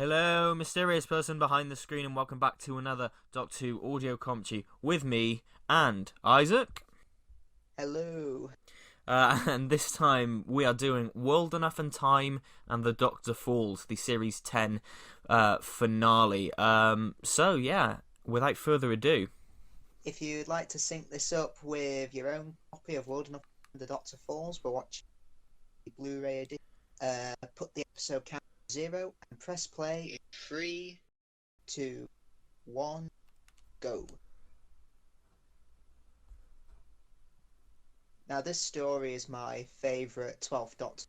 Hello, mysterious person behind the screen, and welcome back to another Doctor Who audio commentary with me and Isaac. Hello. And this time we are doing World Enough and Time and The Doctor Falls, the Series 10 finale. So, yeah, without further ado. If you'd like to sync this up with your own copy of World Enough and the Doctor Falls, but watch the Blu-ray edition, put the episode count to 0 and press play in 3, 2, 1, go. Now, this story is my favourite 12th Doctor.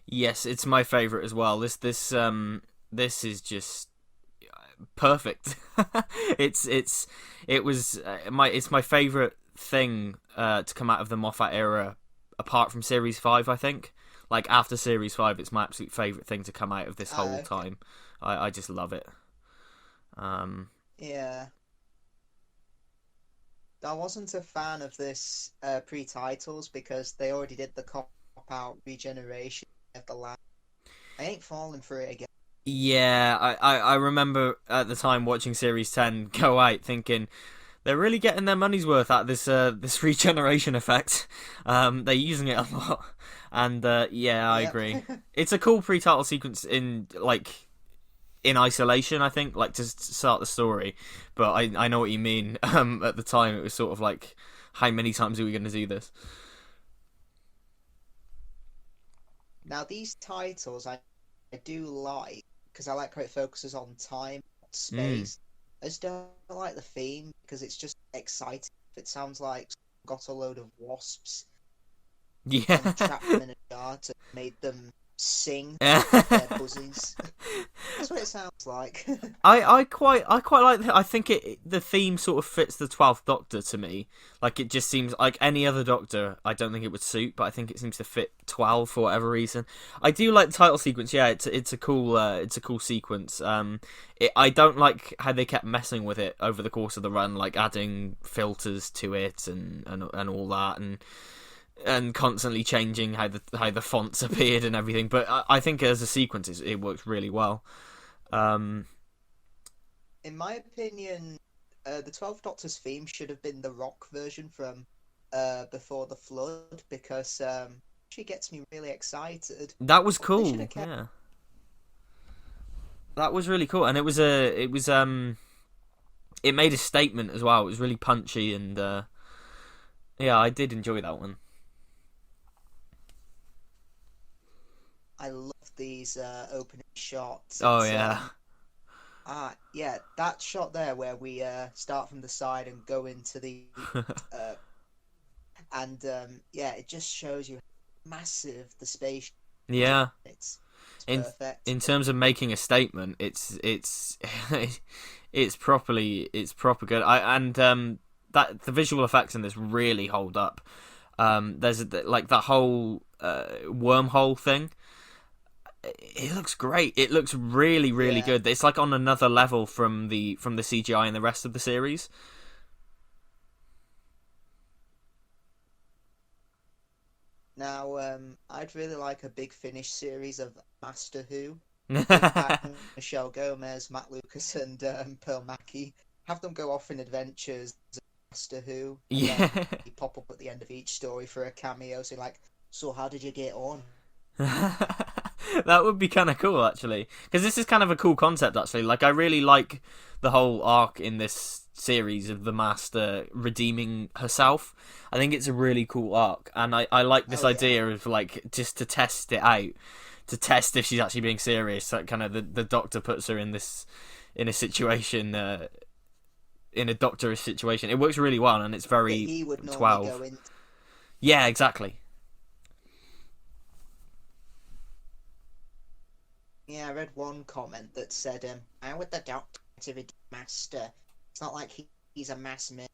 Yes, it's my favourite as well. This is just perfect. it's my favourite thing to come out of the Moffat era, apart from Series 5. I think, like after Series 5, it's my absolute favourite thing to come out of this whole time. I just love it. Yeah. I wasn't a fan of this pre-titles because they already did the cop-out regeneration of the land. I ain't falling for it again. Yeah, I remember at the time watching Series 10 go out thinking they're really getting their money's worth out of this regeneration effect. They're using it a lot, and yeah, I agree. It's a cool pre-title sequence in isolation, I think, like to start the story. But I know what you mean. At the time, it was sort of like, how many times are we going to do this? Now, these titles I do like because I like how it focuses on time, space. I just don't like the theme because it's just exciting. It sounds like someone got a load of wasps and trapped them in a jar to made them sing their buzzes. That's what it sounds like. I quite like that. I think the theme sort of fits the 12th Doctor to me. Like, it just seems like any other Doctor, I don't think it would suit, but I think it seems to fit 12 for whatever reason. I do like the title sequence. Yeah, it's a cool sequence. I don't like how they kept messing with it over the course of the run, like adding filters to it and all that, and constantly changing how the fonts appeared and everything. But I think as a sequence, it works really well. In my opinion, the 12th Doctor's theme should have been the rock version from Before the Flood, because she gets me really excited. That was cool. Yeah, that was really cool, and it made a statement as well. It was really punchy, and yeah, I did enjoy that one. I love these opening shots. Oh, yeah. Yeah, that shot there where we start from the side and go into the yeah, it just shows you how massive the space. Yeah. It's perfect. In terms of making a statement, it's it's proper good. That the visual effects in this really hold up. There's like that whole wormhole thing. It looks great. It looks really, really good. It's like on another level from the CGI in the rest of the series. Now, I'd really like a big finish series of Master Who. Michelle Gomez, Matt Lucas, and Pearl Mackie. Have them go off in adventures of Master Who. Yeah. You pop up at the end of each story for a cameo. So how did you get on? That would be kind of cool, actually, because this is kind of a cool concept, actually. Like, I really like the whole arc in this series of the Master redeeming herself. I think it's a really cool arc, and I like this idea of, like, just to test it out, to test if she's actually being serious. Like, kind of the Doctor puts her in a situation, in a doctorish situation. It works really well, and it's very he would 12. Go in... Yeah, exactly. Yeah, I read one comment that said, how would the Doctor be Master? It's not like he's a mass murderer.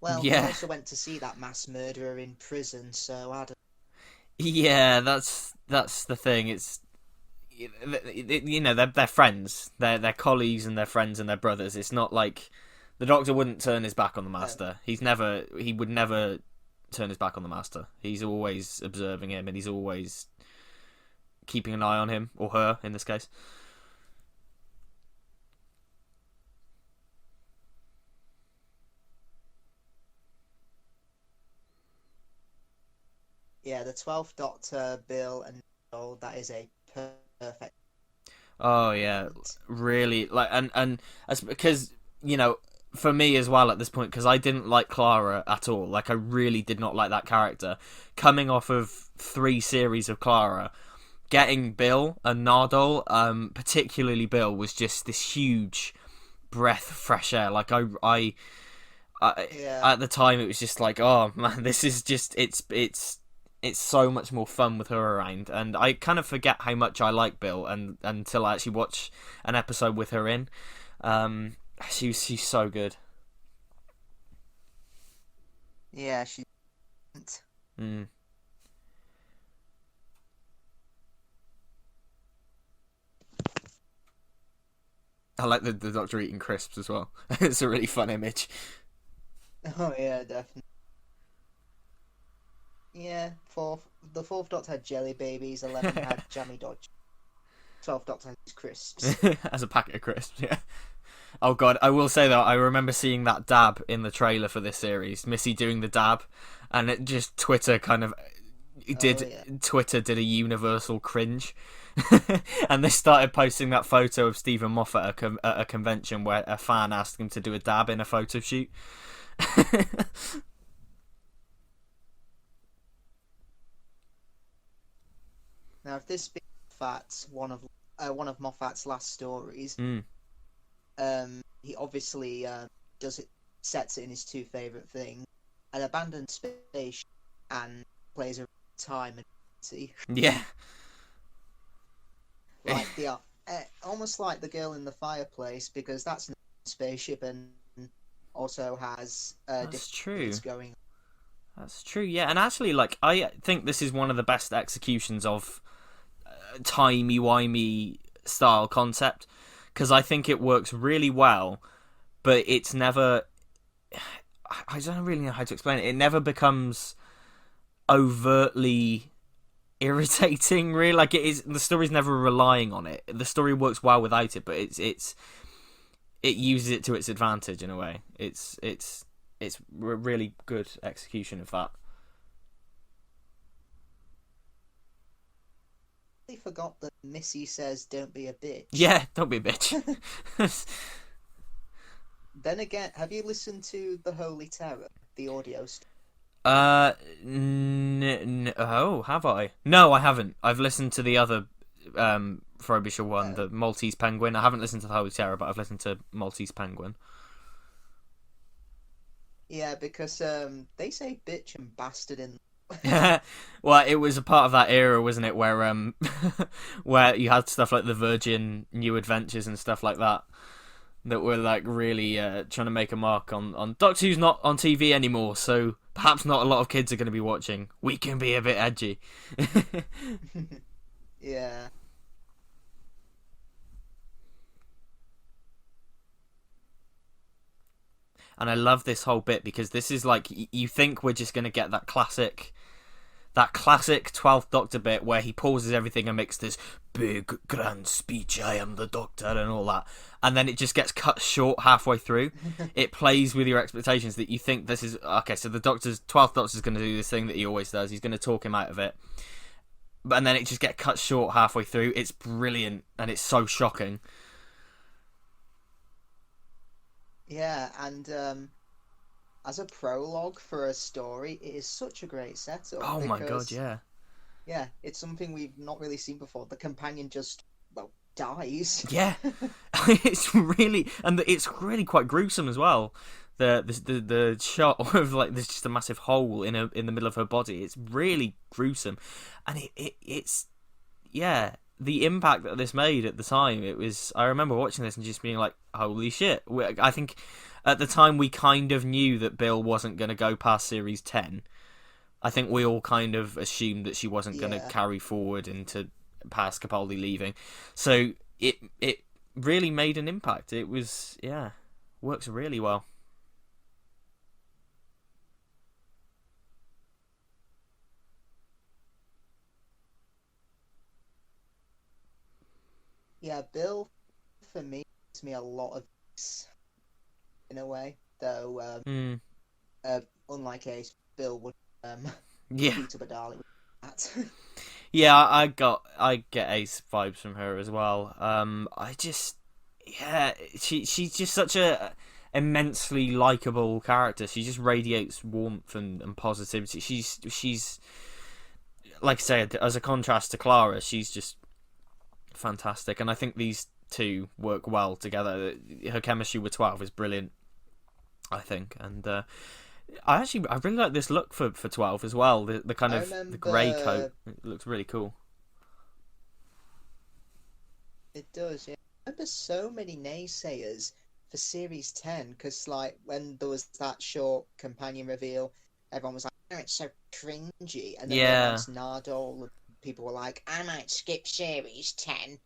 Well, he also went to see that mass murderer in prison, so I don't... Yeah, that's the thing. It's, you know, they're friends. They're colleagues and they're friends and they're brothers. It's not like the Doctor wouldn't turn his back on the Master. He would never turn his back on the Master. He's always observing him, and he's always keeping an eye on him, or her in this case. Yeah, the 12th Doctor, Bill and Joel, that is a perfect Oh yeah, moment. really like and as because for me as well at this point, because I didn't like Clara at all. Like I really did not like that character. Coming off of 3 series of Clara, getting Bill and Nardole, particularly Bill, was just this huge breath of fresh air. Like I Yeah, at the time it was just like, oh man, this is just it's so much more fun with her around, and I kind of forget how much I like Bill and until I actually watch an episode with her in. She's so good. yeah, she. Mm. I like the Doctor eating crisps as well. It's a really fun image. Oh yeah, definitely. Yeah, the 4th Doctor had jelly babies, 11 had jammy dodge, 12th Doctor had crisps. As a packet of crisps, yeah. Oh god, I will say though, I remember seeing that dab in the trailer for this series, Missy doing the dab, and it just Oh yeah. Twitter did a universal cringe, and they started posting that photo of Stephen Moffat at a convention where a fan asked him to do a dab in a photo shoot. Now, if this being Moffat's one of Moffat's last stories, Mm. he obviously does it sets it in his two favorite things: an abandoned space and plays a time and see Yeah. like the almost like the girl in the fireplace, because that's a spaceship and also has That's different true. bits going. That's true. Yeah, and actually, like, I think this is one of the best executions of timey wimey style concept, because I think it works really well, but it's never. I don't really know how to explain it. It never becomes overtly irritating. Really, like it is. The story's never relying on it. The story works well without it, but it uses it to its advantage in a way. It's really good execution of that. I forgot that Missy says, "Don't be a bitch." Yeah, don't be a bitch. Then again, have you listened to The Holy Terror, the audio? uh, oh, have I? No, I haven't. I've listened to the other Frobisher one, Oh, the Maltese Penguin. I haven't listened to the Holy Terror, but I've listened to Maltese Penguin. yeah, because they say bitch and bastard in. Well, it was a part of that era, wasn't it, where where you had stuff like the Virgin New Adventures and stuff like that that were like really trying to make a mark on Doctor Who's not on TV anymore, so perhaps not a lot of kids are going to be watching. We can be a bit edgy. Yeah, And I love this whole bit because this is like you think we're just going to get that classic 12th Doctor bit where he pauses everything and makes this big grand speech, I am the Doctor and all that, and then it just gets cut short halfway through. It plays with your expectations that you think this is okay, so the 12th Doctor's going to do this thing that he always does, he's going to talk him out of it, and then it just gets cut short halfway through. It's brilliant and it's so shocking. yeah, and as a prologue for a story, it is such a great setup Oh my god, because yeah. yeah, it's something we've not really seen before. The companion just dies. Yeah, it's really, and it's really quite gruesome as well. The shot of like there's just a massive hole in the middle of her body. It's really gruesome, and it's yeah. The impact that this made at the time, it was. I remember watching this and just being like, "Holy shit!" I think at the time we kind of knew that Bill wasn't going to go past series 10. I think we all kind of assumed that she wasn't going to Yeah, carry forward into past Capaldi leaving. So it really made an impact. It was works really well. yeah. Bill, for me, gives me a lot of peace in a way, though. Mm, Uh, unlike Ace, Bill would yeah, beat up a Dalek. Yeah, I get Ace vibes from her as well. I just yeah, she's just such a immensely likable character. She just radiates warmth and positivity. She's like I said, as a contrast to Clara, she's just fantastic, and I think these two work well together. Her chemistry with 12 is brilliant, I think, and I really like this look for 12 as well. The kind I of the grey coat, remember it looks really cool. it does. Yeah, I remember so many naysayers for Series 10 because, like, when there was that short companion reveal, everyone was like, "Oh, it's so cringy," and then they Yeah. announced Nardole, and people were like, "I might skip Series 10."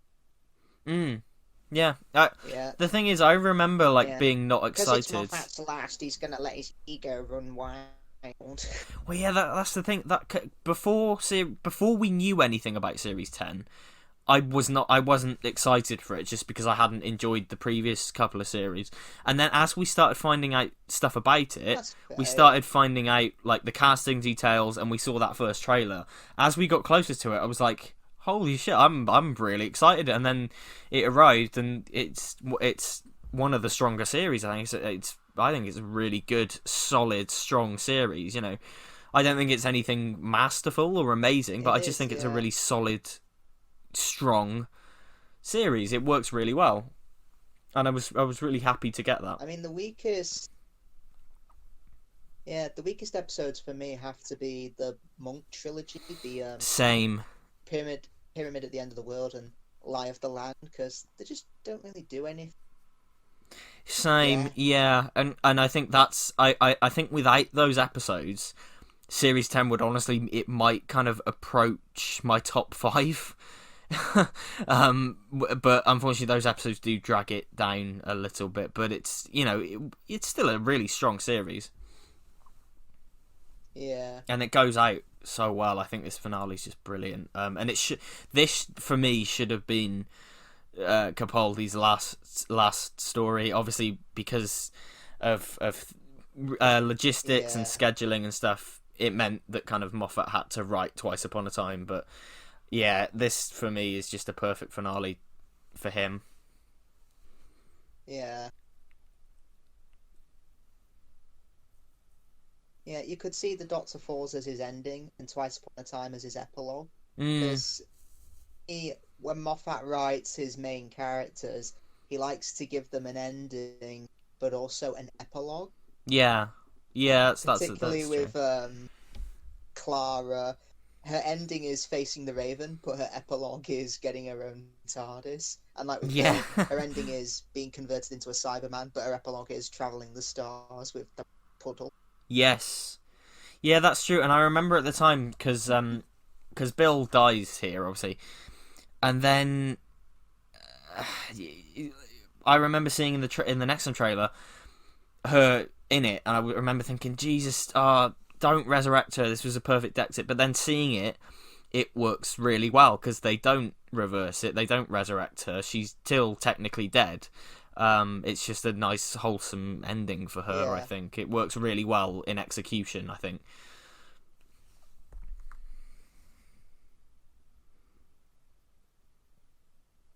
Mm. Yeah. Yeah, The thing is, I remember like yeah, being not because it's excited. Moffat's last, he's gonna let his ego run wild. Well, yeah, that's the thing. Before we knew anything about Series 10, I wasn't excited for it just because I hadn't enjoyed the previous couple of series. And then as we started finding out stuff about it, That's we fair, yeah. started finding out like the casting details, and we saw that first trailer. As we got closer to it, I was like, "Holy shit, I'm really excited!" And then it arrived, and it's one of the stronger series. I think it's a really good, solid, strong series. You know, I don't think it's anything masterful or amazing, but It I just is, think it's a yeah. really solid, strong series. It works really well, and I was really happy to get that. I mean, the weakest episodes for me have to be the Monk trilogy, the Same, Pyramid at the End of the World, and Lie of the Land, because they just don't really do anything. same, Yeah, yeah, and I think I think without those episodes, Series 10 would honestly it might kind of approach my top five. But unfortunately, those episodes do drag it down a little bit. But it's still a really strong series, yeah, and it goes out so well. I think this finale is just brilliant. And this for me should have been Capaldi's last story, obviously because of logistics and yeah, scheduling and stuff. It meant that kind of Moffat had to write Twice Upon a Time, but yeah, this for me is just a perfect finale for him. yeah. Yeah, you could see the Doctor Falls as his ending and Twice Upon a Time as his epilogue. Mm, Because when Moffat writes his main characters, he likes to give them an ending, but also an epilogue. yeah, yeah, Particularly that's true. with Clara, her ending is facing the Raven, but her epilogue is getting her own TARDIS. And like with Yeah, Bill, her ending is being converted into a Cyberman, but her epilogue is traveling the stars with the puddle. yes, yeah, that's true. And I remember at the time because Bill dies here, obviously, and then I remember seeing in the Nexon trailer her in it, and I remember thinking, Jesus, don't resurrect her. This was a perfect exit. But then seeing it, it works really well because they don't reverse it. They don't resurrect her. She's still technically dead. It's just a nice, wholesome ending for her. I Yeah, think it works really well in execution. I think.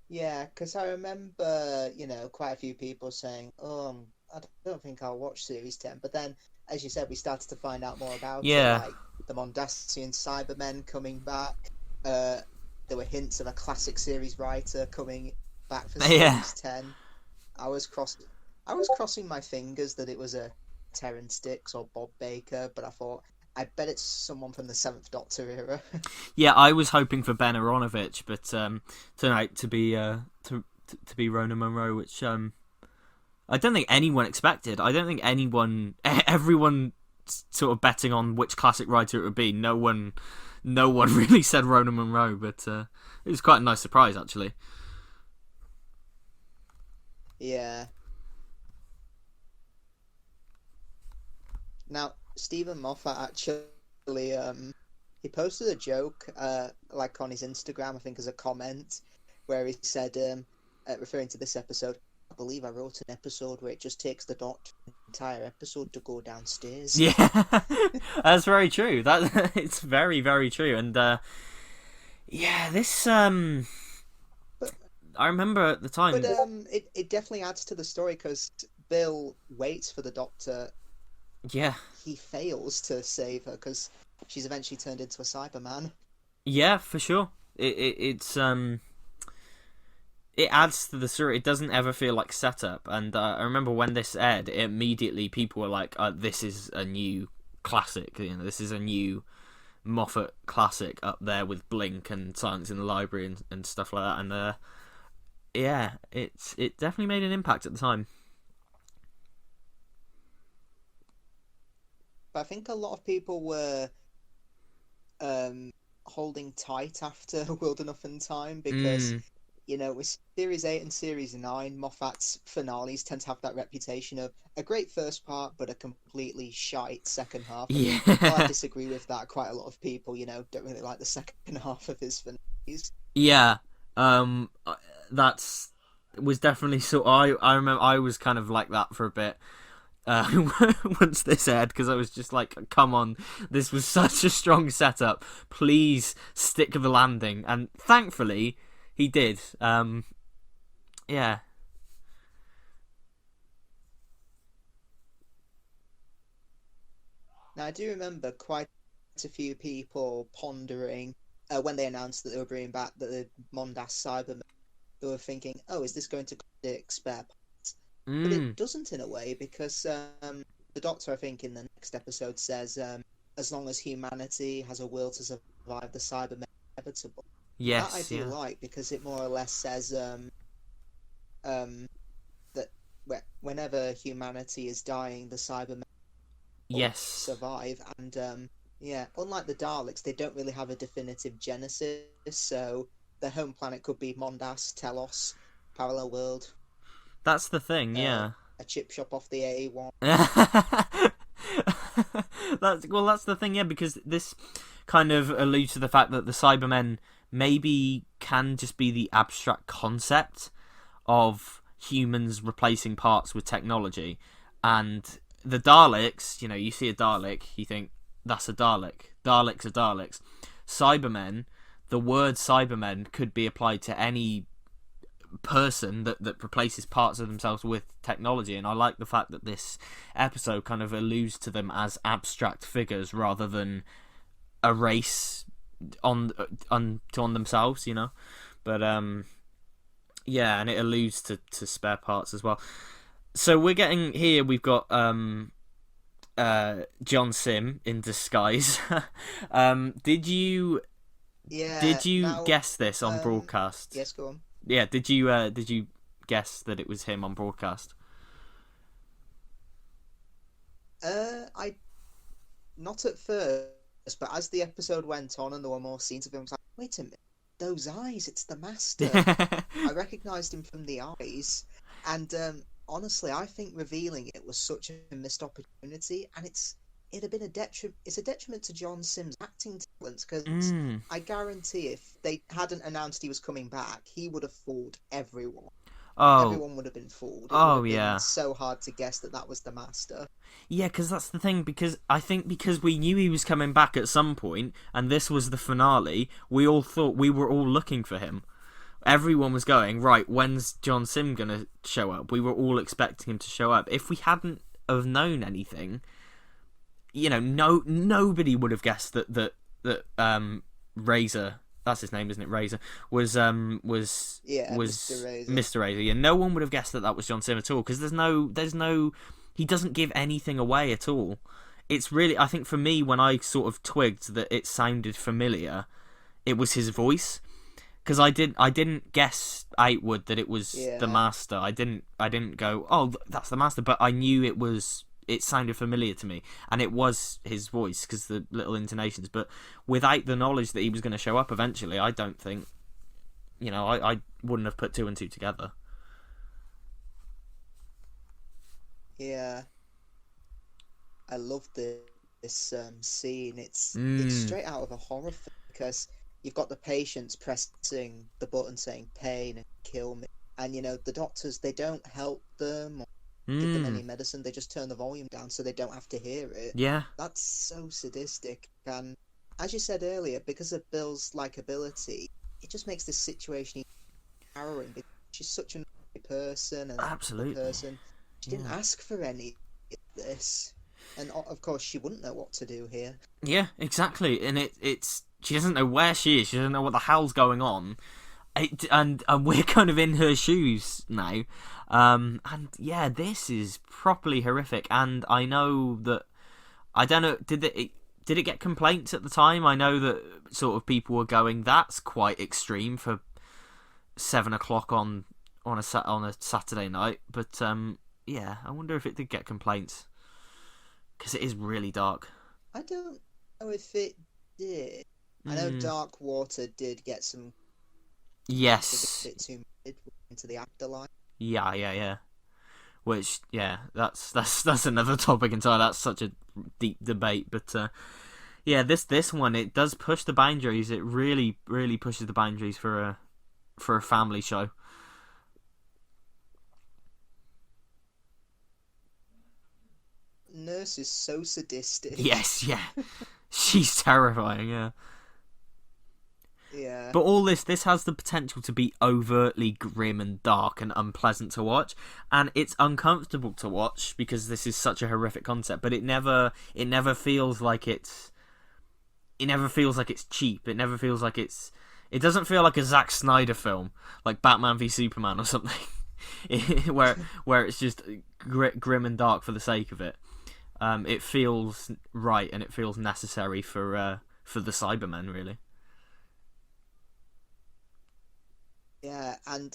yeah, because I remember, quite a few people saying, "Oh, I don't think I'll watch Series 10." But then, as you said, we started to find out more about it, Yeah, like the Mondasian Cybermen coming back. Uh, there were hints of a classic series writer coming back for yeah. Series 10. I was cross, I was crossing my fingers that it was a Terrence Dicks or Bob Baker, but I thought, I bet it's someone from the Seventh Doctor era. Yeah, I was hoping for Ben Aronovich, but turned out to be Rona Munro, which I don't think anyone expected. I don't think everyone sort of betting on which classic writer it would be. No one really said Rona Munro, but it was quite a nice surprise actually. Yeah. Now, Stephen Moffat actually, he posted a joke, like on his Instagram, I think, as a comment, where he said, referring to this episode, believe I wrote an episode where it just takes the Doctor an entire episode to go downstairs. Yeah, that's very true. That it's very, very true. And yeah, this But I remember at the time. but it definitely adds to the story because Bill waits for the Doctor. Yeah, He fails to save her because she's eventually turned into a Cyberman. yeah, for sure. It adds to the story. It doesn't ever feel like setup. And I remember when this aired, immediately people were like, "This is a new classic. You know, this is a new Moffat classic up there with Blink and Silence in the Library and stuff like that." And yeah, it definitely made an impact at the time. But I think a lot of people were holding tight after World Enough in Time because, Mm, with Series 8 and Series 9, Moffat's finales tend to have that reputation of a great first part, but a completely shite second half. And while I yeah, disagree with that, quite a lot of people, don't really like the second half of his finales. yeah. That's was definitely so. I remember I was kind of like that for a bit. Once this aired, because I was just like, come on, this was such a strong setup, please stick to the landing, and thankfully he did. Yeah. Now, I do remember quite a few people pondering when they announced that they were bringing back the Mondas Cybermen. They were thinking, oh, is this going to contradict spare parts? But Mm, it doesn't in a way because the Doctor, I think, in the next episode says, as long as humanity has a will to survive, the Cybermen are inevitable. And that I yes, do yeah, like because it more or less says that whenever humanity is dying, the Cybermen will yes. survive. And yeah, unlike the Daleks, they don't really have a definitive genesis. So their home planet could be Mondas, Telos, Parallel World, That's the thing, uh, yeah. a chip shop off the A1. That's the thing, yeah, because this kind of alludes to the fact that the Cybermen maybe can just be the abstract concept of humans replacing parts with technology, and the Daleks. You know, you see a Dalek, you think that's a Dalek. Daleks are Daleks. Cybermen. The word Cybermen could be applied to any person that replaces parts of themselves with technology, and I like the fact that this episode kind of alludes to them as abstract figures rather than a race on themselves, you know. But yeah, and it alludes to spare parts as well. So we're getting here. We've got John Sim in disguise. Did you Yeah. Now, guess this on broadcast? yes, go on. Yeah, did you guess that it was him on broadcast? I not at first, but as the episode went on and there were more scenes of him, I was like, wait a minute, those eyes, it's the Master. I recognised him from the eyes, and honestly, I think revealing it was such a missed opportunity, and it'd have been a detriment. It's a detriment to John Sims' acting talents because Mm. I guarantee if they hadn't announced he was coming back, he would have fooled everyone. Oh, Everyone would have been fooled. It would oh have been yeah, so hard to guess that that was the Master. yeah. Because that's the thing. Because I think because we knew he was coming back at some point, and this was the finale, we all thought we were all looking for him. Everyone was going, right, when's John Sim gonna show up? We were all expecting him to show up. If we hadn't have known anything, you know, nobody would have guessed that Razor, that's his name, isn't it? Razor Yeah, was Mr. Razor. Mr. Razor. Yeah, no one would have guessed that was John Sim at all because there's no he doesn't give anything away at all. It's really, I think for me, when I sort of twigged that it sounded familiar, it was his voice. Because I didn't guess outward that it was the Yeah. Master. I didn't go, oh, that's the Master. But I knew it sounded familiar to me, and it was his voice because the little intonations. But without the knowledge that he was going to show up eventually, I don't think, I wouldn't have put two and two together. Yeah. I love this scene. It's Mm, straight out of a horror film because you've got the patients pressing the button saying pain and kill me. and the doctors, they don't help them or give them any Mm. medicine. They just turn the volume down so they don't have to hear it. Yeah. That's so sadistic. And as you said earlier, because of Bill's likability, it just makes this situation even harrowing, because she's such a nice person and a good Absolutely. person. She didn't Yeah. ask for any of this. And of course, she wouldn't know what to do here. Yeah, exactly. And it's she doesn't know where she is. She doesn't know what the hell's going on. And we're kind of in her shoes now. And yeah, this is properly horrific. And I know that I don't know. Did it get complaints at the time? I know that sort of people were going, "That's quite extreme for 7 o'clock on a Saturday night." But yeah, I wonder if it did get complaints because it is really dark. I don't know if it did. I know Mm. Dark Water did get some a Yes. bit too mid into the afterlife. Yeah. Which, yeah, that's another topic entirely. That's such a deep debate. But yeah, this one, it does push the boundaries. It really really pushes the boundaries for a family show. Nurse is so sadistic. Yes, yeah, she's terrifying. Yeah. Yeah. But all this has the potential to be overtly grim and dark and unpleasant to watch, and it's uncomfortable to watch because this is such a horrific concept. But it never feels like it's cheap. It never feels like it doesn't feel like a Zack Snyder film, like Batman v Superman or something, where it's just grim and dark for the sake of it. It feels right and it feels necessary for the Cybermen, really. Yeah, and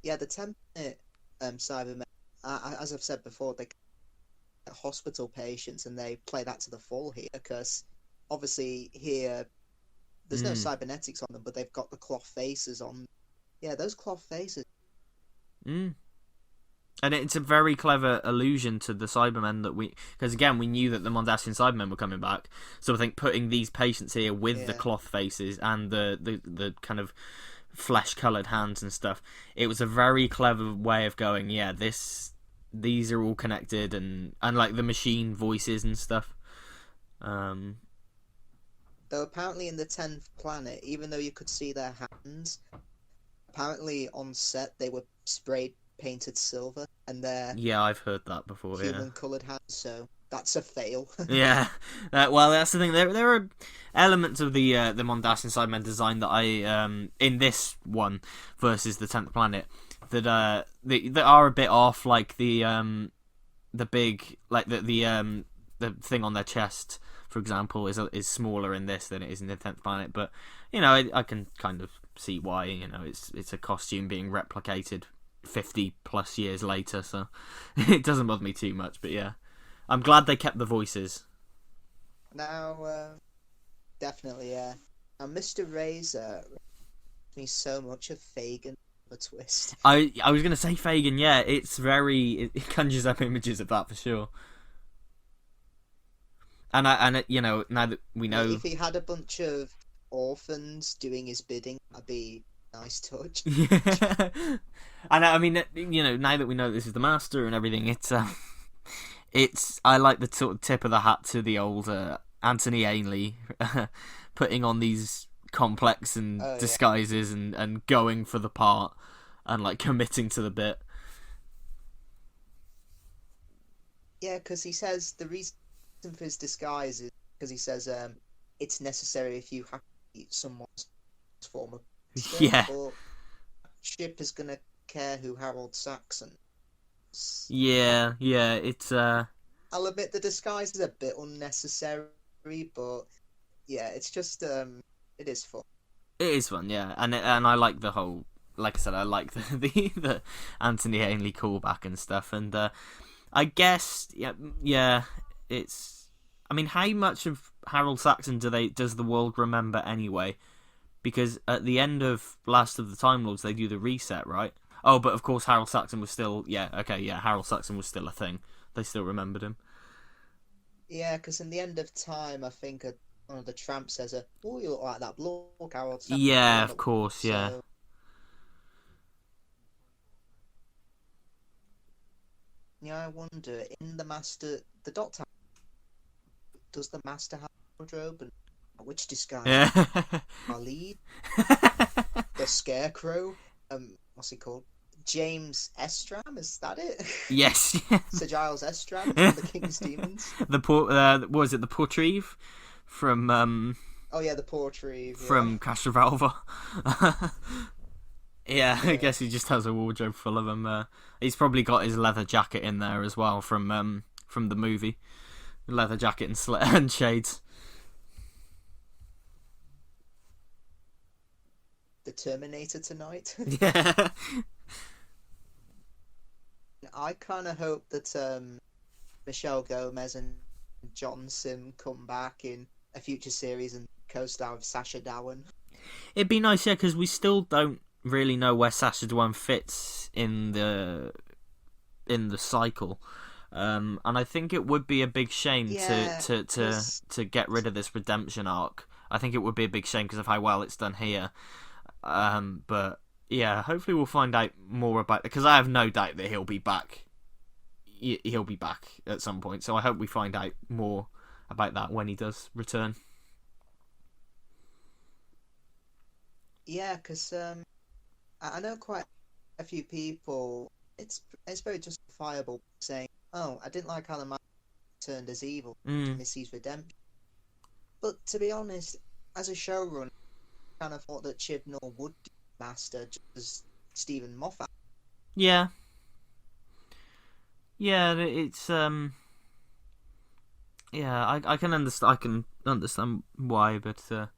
yeah, the 10-minute Cybermen, as I've said before, they get hospital patients and they play that to the full here, because obviously here there's no Mm. cybernetics on them, but they've got the cloth faces on. Yeah, those cloth faces. Mm. And it's a very clever allusion to the Cybermen because again, we knew that the Mondasian Cybermen were coming back. So I think putting these patients here with the Yeah. cloth faces and the kind of flesh-coloured hands and stuff, it was a very clever way of going, yeah, these are all connected and like the machine voices and stuff. Um, Though apparently in the 10th planet, even though you could see their hands, apparently on set they were sprayed painted silver, and they're yeah, I've heard that before. Yeah. human coloured hands, so that's a fail. Yeah, well, that's the thing. There are elements of the Mondasian Cybermen design that I in this one versus the 10th planet that are a bit off. Like the big the thing on their chest, for example, is smaller in this than it is in the 10th planet. But I can kind of see why. It's a costume being replicated 50 plus years later, so it doesn't bother me too much. But yeah, I'm glad they kept the voices. Now, definitely, yeah. Now, Mr. Razor reminds me so much of Fagin, a twist. I was gonna say Fagin. Yeah, it conjures up images of that for sure. Now that we know, If he had a bunch of orphans doing his bidding, that'd be a nice touch. yeah. And I mean, now that we know this is the master and everything, it's I like the sort of tip of the hat to the old Anthony Ainley putting on these complex and Oh, yeah. disguises and going for the part and like committing to the bit. Yeah, because he says the reason for his disguise is because he says it's necessary if you have to eat someone's form of monster, Yeah. but Chip is gonna care who Harold Saxon is. Yeah, it's I'll admit the disguise is a bit unnecessary, but yeah, it's just it is fun. it is fun, yeah, and I like the whole, like I said, I like the Anthony Ainley callback and stuff, and I guess yeah, it's. I mean, how much of Harold Saxon does the world remember anyway? Because at the end of Last of the Time Lords, they do the reset, right? Oh, but of course Harold Saxon was still Harold Saxon was still a thing. They still remembered him. Yeah, because in the end of time, I think one of the tramps says, "Oh, you look like that bloke, Harold Saxon." Yeah, of course, yeah. So, I wonder, in the Master, the Doctor, does the Master have a wardrobe? And which disguise? Yeah. Our lead, the Scarecrow, what's he called? James Estram, is that it? Yes. Sir Giles Estram from the King's Demons. What was it? The Portreeve from Oh yeah, the Portrait. from Castrovalva. Yeah, I Yeah. guess he just has a wardrobe full of them. He's probably got his leather jacket in there as well from the movie, leather jacket and shades. The Terminator tonight. Yeah. I kind of hope that Michelle Gomez and John Sim come back in a future series and co-star with Sacha Dhawan. It'd be nice, yeah, because we still don't really know where Sacha Dhawan fits in the cycle. And I think it would be a big shame Yeah, to get rid of this redemption arc. I think it would be a big shame because of how well it's done here. But yeah, hopefully we'll find out more about, because I have no doubt that he'll be back. He'll be back at some point. So I hope we find out more about that when he does return. Yeah, because I know quite a few people. It's very justifiable saying, "Oh, I didn't like how the man turned as evil to miss his redemption." But to be honest, as a showrunner, I kind of thought that Chibnall would be Master just as Stephen Moffat. Yeah. Yeah, it's yeah, I can understand why, but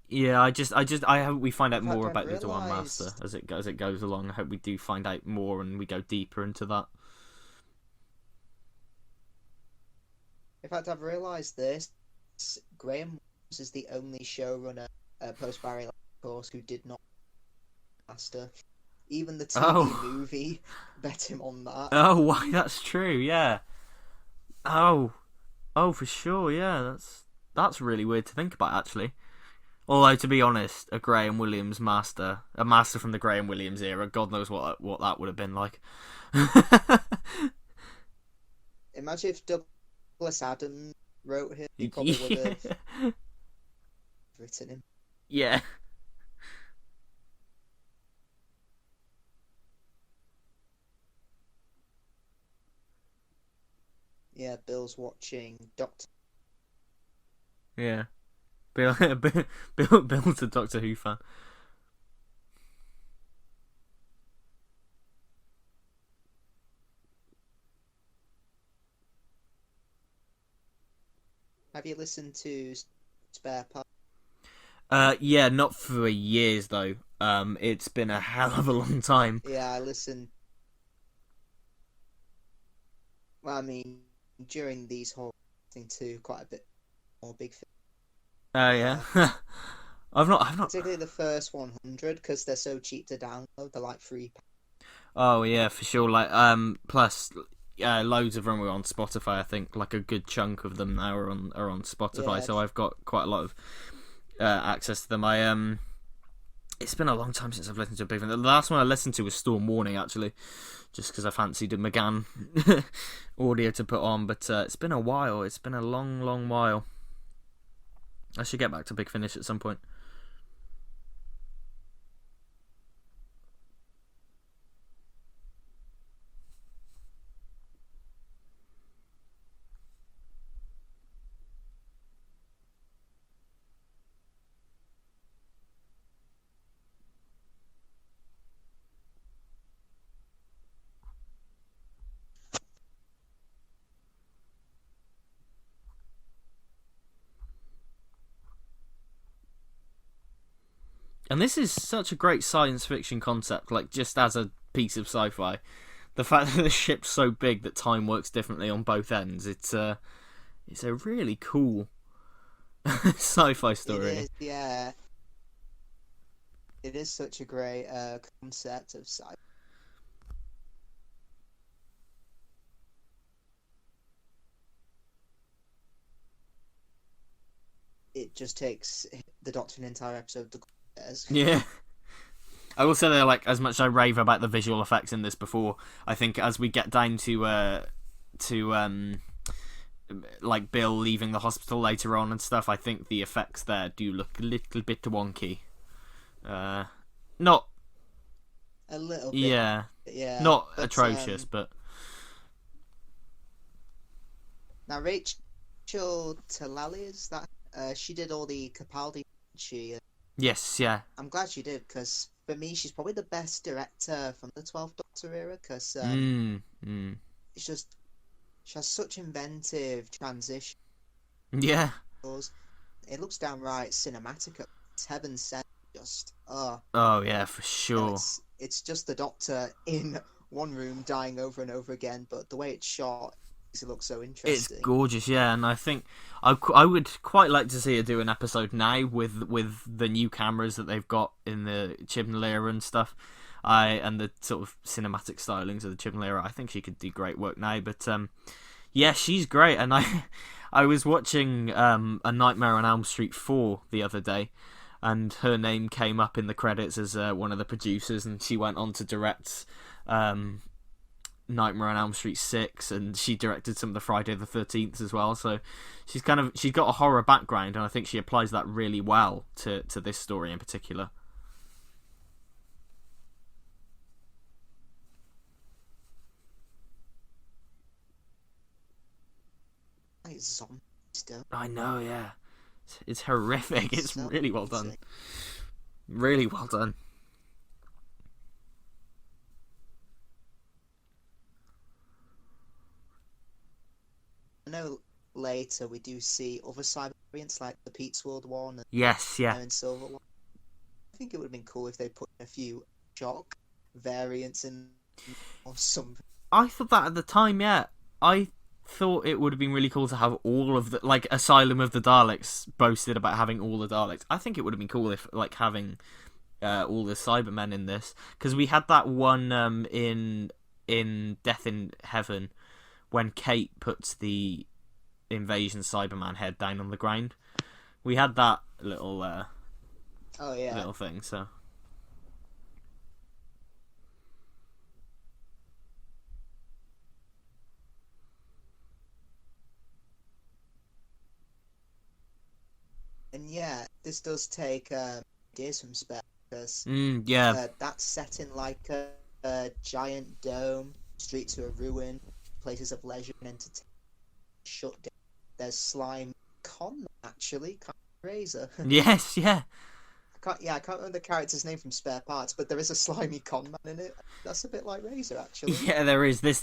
yeah, I hope we find out In fact, more I've about the Dewan Master realised. as it goes along. I hope we do find out more and we go deeper into that. In fact, I've realised this. Graham Williams is the only showrunner post Barry Lyndon, of course, who did not Master. Even the TV movie bet him on that. Oh, why? That's true. Yeah. Oh, for sure. Yeah, that's really weird to think about, actually. Although, to be honest, a Graham Williams master, a master from the Graham Williams era, God knows what that would have been like. Imagine if Douglas Adams wrote him, he probably would have written him. Yeah. Yeah, Bill's watching Doctor. Yeah. Bill's a Doctor Who fan. Have you listened to Spare Part? Yeah, not for years though. It's been a hell of a long time. Yeah, I listened. Well, I mean, during these whole thing too, quite a bit more big. Oh yeah. I've not. Particularly the first 100 because they're so cheap to download. They're like free. Oh yeah, for sure. Like plus, loads of them are on Spotify. I think like a good chunk of them now are on Spotify. Yeah. So I've got quite a lot of access to them. It's been a long time since I've listened to a big one. The last one I listened to was Storm Warning, actually, just because I fancied a McGann audio to put on. But it's been a while. It's been a long, long while. I should get back to Big Finish at some point. And this is such a great science fiction concept, like just as a piece of sci-fi. The fact that the ship's so big that time works differently on both ends, it's a really cool sci-fi story. It is, yeah. It is such a great concept of sci. It just takes the Doctor an entire episode to. Yeah. I will say that, like, as much as I rave about the visual effects in this before, I think as we get down to like Bill leaving the hospital later on and stuff, I think the effects there do look a little bit wonky. Not A little bit, yeah, yeah. not But atrocious, but now Rachel Talalay, is that she did all the Capaldi. yes, yeah, I'm glad she did, because for me she's probably the best director from the 12th Doctor era, because it's just she has such inventive transitions. yeah. It looks downright cinematic. It's heaven sent. Just Oh yeah, for you know, sure. it's just the Doctor in one room dying over and over again, but the way it's shot makes it look so It's interesting. gorgeous, yeah, and I think I would quite like to see her do an episode now with the new cameras that they've got in the Chibnall era and stuff. And the sort of cinematic stylings of the Chibnall era. I think she could do great work now, but yeah, she's great. And I was watching A Nightmare on Elm Street 4 the other day, and her name came up in the credits as one of the producers, and she went on to direct Nightmare on Elm Street 6, and she directed some of the Friday the 13th as well. So she's got a horror background, and I think she applies that really well to this story in particular. Like zombie stuff. I know, yeah. It's horrific. It's So really well done. insane. Really well done. I know later we do see other cyber variants like the Pete's World one and Yes, yeah. Iron Silver one. I think it would have been cool if they put in a few shock variants in or something. I thought that at the time, yeah. I thought it would have been really cool to have all of the, like, Asylum of the Daleks boasted about having all the Daleks. I think it would have been cool if, like, having all the Cybermen in this, because we had that one in Death in Heaven when Kate puts the Invasion Cyberman head down on the ground. We had that little Oh yeah. little thing, so And yeah, this does take ideas from Spare, because yeah, that's set in like a giant dome, streets are ruined, places of leisure and entertainment shut down. There's slime con actually, kind of Razor. yes, yeah. I can't remember the character's name from Spare Parts, but there is a slimy con man in it. That's a bit like Razor actually. Yeah, there is like,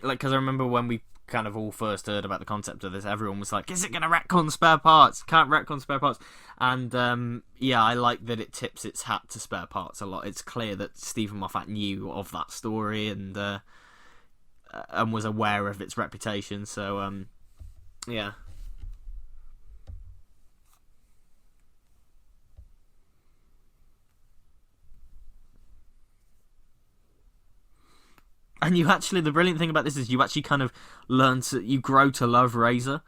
because I remember when we kind of all first heard about the concept of this, everyone was like, "Is it going to retcon Spare Parts? Can't retcon Spare Parts." And yeah, I like that it tips its hat to Spare Parts a lot. It's clear that Stephen Moffat knew of that story and was aware of its reputation. So yeah. And the brilliant thing about this is you actually kind of you grow to love Razor.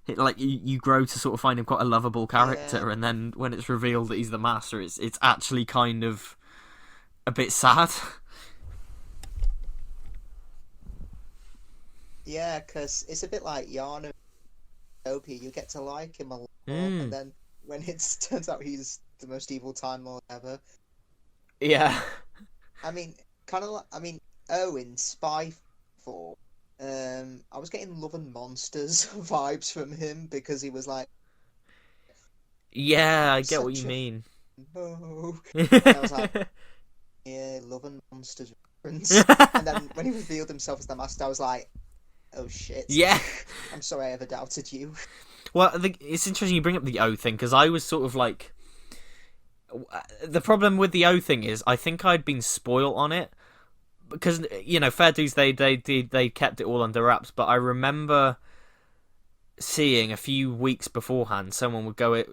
Like you grow to sort of find him quite a lovable character, Yeah. and then when it's revealed that he's the Master, it's actually kind of a bit sad. Yeah, because it's a bit like Yarn and Utopia. You get to like him a lot, Mm. and then when it turns out he's the most evil Time Lord ever. Yeah. I mean, kind of like, in Spyfall, I was getting Love and Monsters vibes from him, because he was like, Yeah, I get what such you a mean. no. And I was like, yeah, Love and Monsters reference. And then when he revealed himself as the Master, I was like, oh shit. Yeah. I'm sorry I ever doubted you. Well, it's interesting you bring up the O thing, because I was sort of like, the problem with the O thing is I think I'd been spoiled on it, because Fair Dues they kept it all under wraps, but I remember seeing a few weeks beforehand someone was going,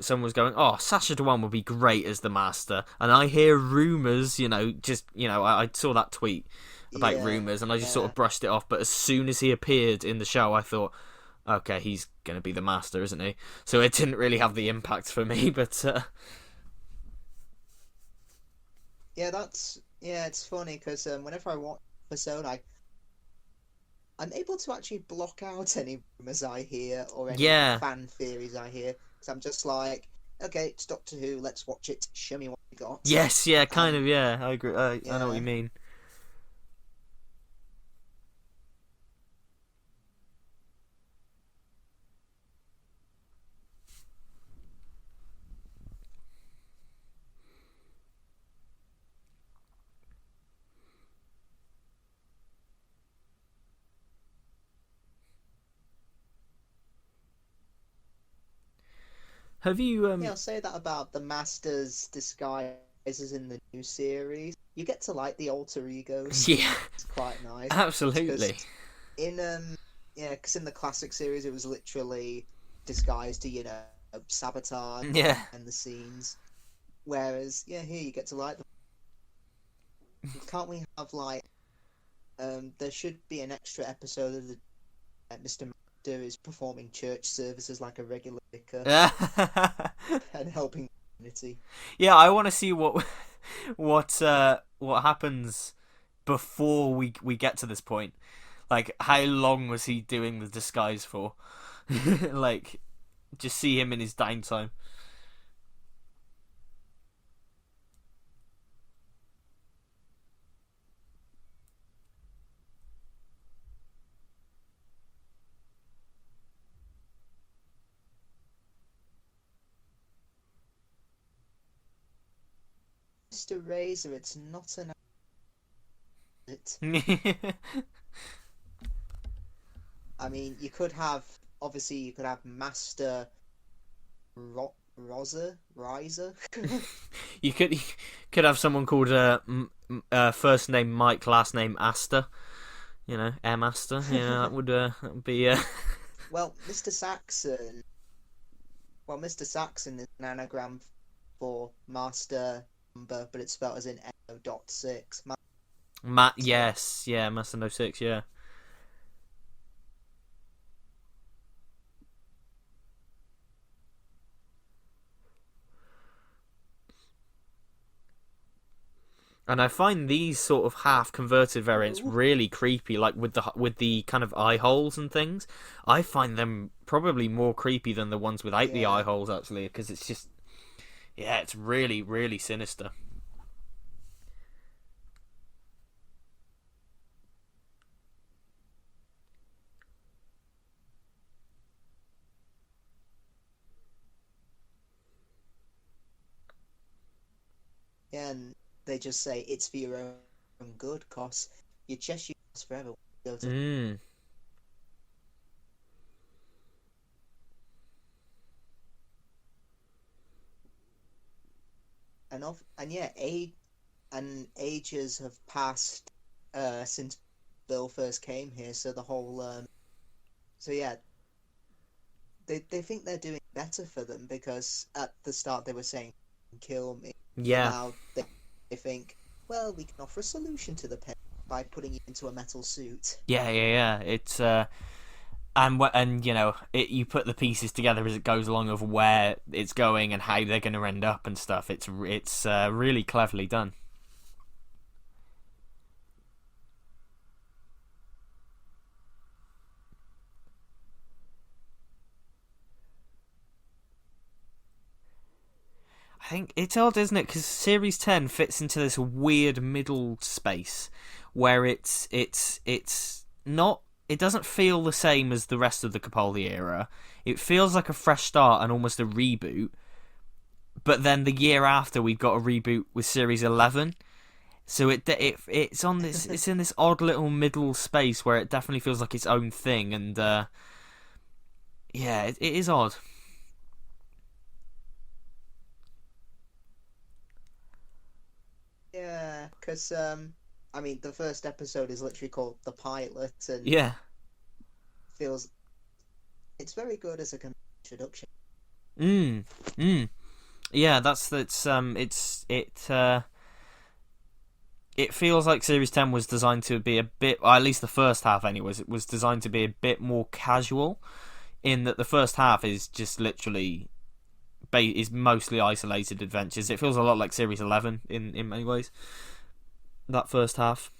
"Oh, Sacha Dhawan would be great as the Master," and I hear rumors, I saw that tweet about Yeah, rumors, and I just sort yeah. of brushed it off. But as soon as he appeared in the show, I thought, okay, he's gonna be the Master, isn't he? So it didn't really have the impact for me, but Yeah, it's funny because whenever I watch an episode, I'm able to actually block out any rumors I hear or any Yeah. fan theories I hear because I'm just like, okay, it's Doctor Who, let's watch it. Show me what you got. Yes. Yeah. Kind And of. Yeah. I agree. I know what you yeah, mean. Have you yeah, I'll say that about the Master's disguises in the new series. You get to like the alter egos. Yeah. It's quite nice because Absolutely. in yeah, because in the classic series it was literally disguised to sabotage Yeah. and the scenes. Whereas yeah, here you get to like them. Can't we have like there should be an extra episode of the Mr. Master is performing church services like a regular vicar and helping the community. Yeah, I want to see what happens before we get to this point. Like, how long was he doing the disguise for? Like, just see him in his downtime. Mr. Razor, it's not an it. I mean, obviously you could have Master Riser. You could have someone called first name Mike, last name Astor. You know, M Astor. You know, that would be well, Mr. Saxon. Well, Mr. Saxon is an anagram for Master Number, but it's spelled as in N.6. Matt. Yes, yeah, Master No 6. Yeah. And I find these sort of half converted variants Ooh, really creepy, like with the kind of eye holes and things. I find them probably more creepy than the ones without the eye yeah, holes, actually, because it's just yeah, it's really really sinister. yeah, and they just say it's for your own good, cause your chest use forever. Go to Mm. and yeah, ages have passed since Bill first came here, so the whole so yeah, they think they're doing better for them because at the start they were saying kill me, but Yeah, now they think, well, we can offer a solution to the pain by putting you into a metal suit. yeah. It's and you know you put the pieces together as it goes along of where it's going and how they're going to end up and stuff. It's really cleverly done. I think it's odd, isn't it? Because Series 10 fits into this weird middle space where it's not. It doesn't feel the same as the rest of the Capaldi era. It feels like a fresh start and almost a reboot. But then the year after, we've got a reboot with Series 11. So it's in this odd little middle space where it definitely feels like its own thing, and yeah, it is odd. Yeah, because I mean, the first episode is literally called the pilot, and Yeah. feels it's very good as a introduction. Mm. Mm. Yeah, it feels like Series 10 was designed to be a bit, or at least the first half anyways, it was designed to be a bit more casual in that the first half is just literally is mostly isolated adventures. It feels a lot like Series 11 in many ways. That first half.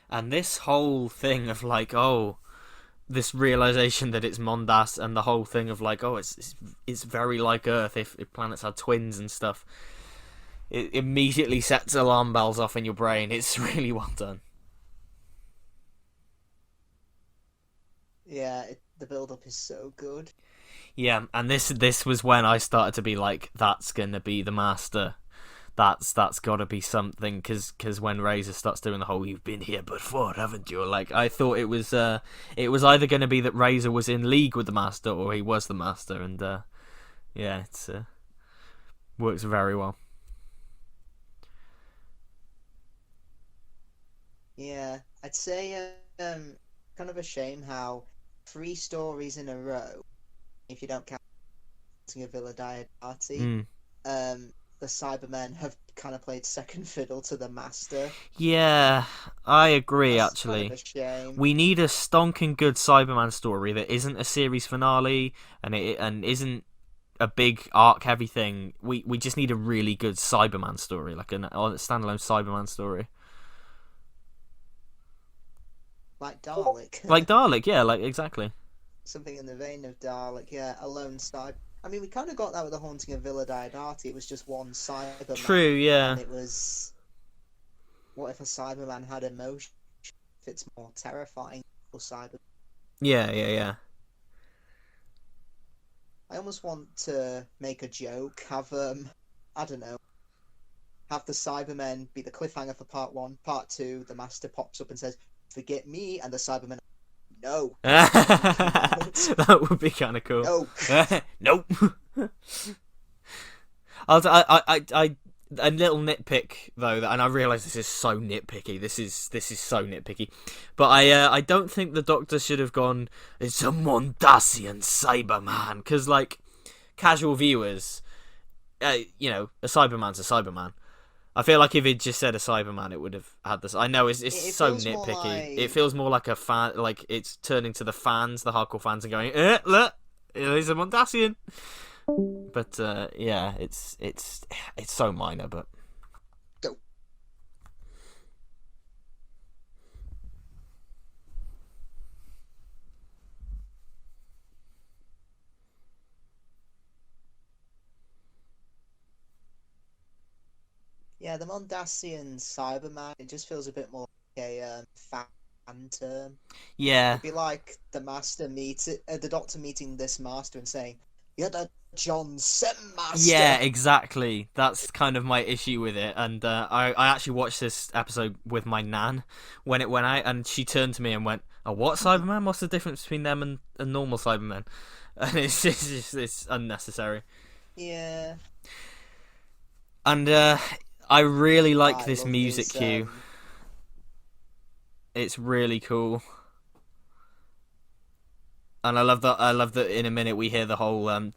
And this whole thing of like, oh, this realization that it's Mondas, and the whole thing of like, oh, it's very like Earth if planets had twins and stuff. It immediately sets alarm bells off in your brain. It's really well done. Yeah, the build-up is so good. Yeah, and this was when I started to be like, that's gonna be the master. That's got to be something, because when Razor starts doing the whole "you've been here before, haven't you?" Like, I thought it was either going to be that Razor was in league with the master or he was the master, and yeah, it's works very well. Yeah, I'd say kind of a shame how 3 stories in a row, if you don't count a Villa Diodati, the Cybermen have kind of played second fiddle to the Master. Yeah, I agree. That's actually, kind of a shame. We need a stonking good Cyberman story that isn't a series finale and isn't a big arc heavy thing. We just need a really good Cyberman story, like a standalone Cyberman story. Like Dalek. Like Dalek, yeah, like exactly. Something in the vein of Dalek, yeah. A lone Cyber. I mean, we kind of got that with The Haunting of Villa Diodati. It was just one Cyberman. True, yeah. And it was, what if a Cyberman had emotion? If it's more terrifying for Cyberman. Yeah. I almost want to make a joke. Have I don't know. Have the Cybermen be the cliffhanger for part 1. Part 2, the Master pops up and says, "Forget me," and the Cybermen, "No." That would be kind of cool. No. Nope. I a little nitpick though, and I realise this is so nitpicky. This is so nitpicky, but I don't think the Doctor should have gone, "It's a Mondasian Cyberman," because like casual viewers, a Cyberman's a Cyberman. I feel like if he'd just said a Cyberman, it would have had this. I know it's so nitpicky. Like... It feels more like a fan, like it's turning to the fans, the hardcore fans, and going, "Look, he's a Mondasian." But yeah, it's so minor, but. Go. Yeah, the Mondasian Cyberman, it just feels a bit more like a fan term. Yeah. It'd be like the Doctor meeting this Master and saying, "You're the Johnson Master." Yeah, exactly. That's kind of my issue with it. And I actually watched this episode with my nan when it went out, and she turned to me and went, "Oh, what Cyberman? What's the difference between them and normal Cybermen?" And it's just it's unnecessary. Yeah. And I really like this music cue. It's really cool. And I love that in a minute we hear the whole like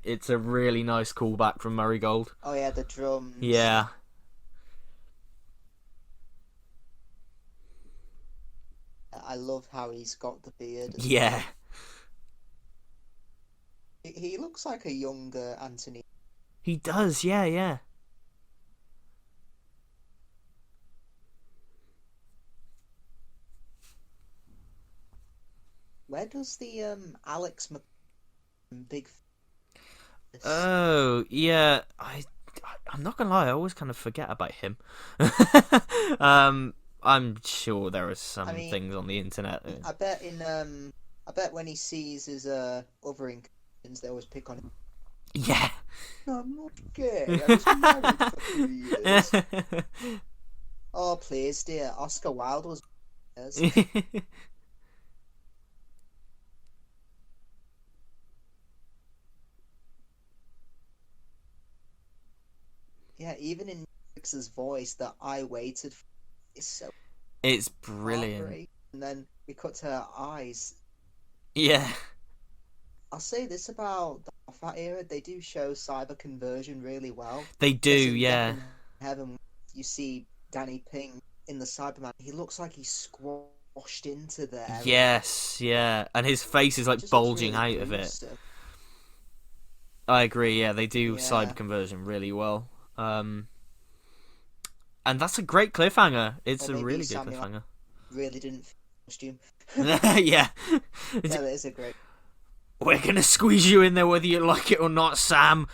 it's a really nice callback from Murray Gold. Oh yeah, the drums. Yeah. I love how he's got the beard. Yeah. He looks like a younger Anthony. He does, yeah. Where does the Alex Big? Oh, yeah. I'm not gonna lie, I always kind of forget about him. I'm sure there are some things on the internet. I bet when he sees his other incarnations, they always pick on him. Yeah. No, I'm not gay. I was married for 3 years. Oh, please, dear. Oscar Wilde was. yeah, even in Nix's voice, that I waited for is so It's brilliant. heartbreaking. And then we cut to her eyes. Yeah, I'll say this about the Moffat era: they do show cyber conversion really well. they do. Because in Death Yeah. in Heaven, you see Danny Pink in the Cyberman. He looks like he's squashed into there. Yes, yeah, and his face is It like just looks bulging really out of it. gruesome. I agree. Yeah, they do cyber Yeah. conversion really well. And that's a great cliffhanger. It's Or a maybe really good Samuel cliffhanger. really didn't fit the costume. Yeah. Yeah, that is a great. We're gonna squeeze you in there whether you like it or not, Sam.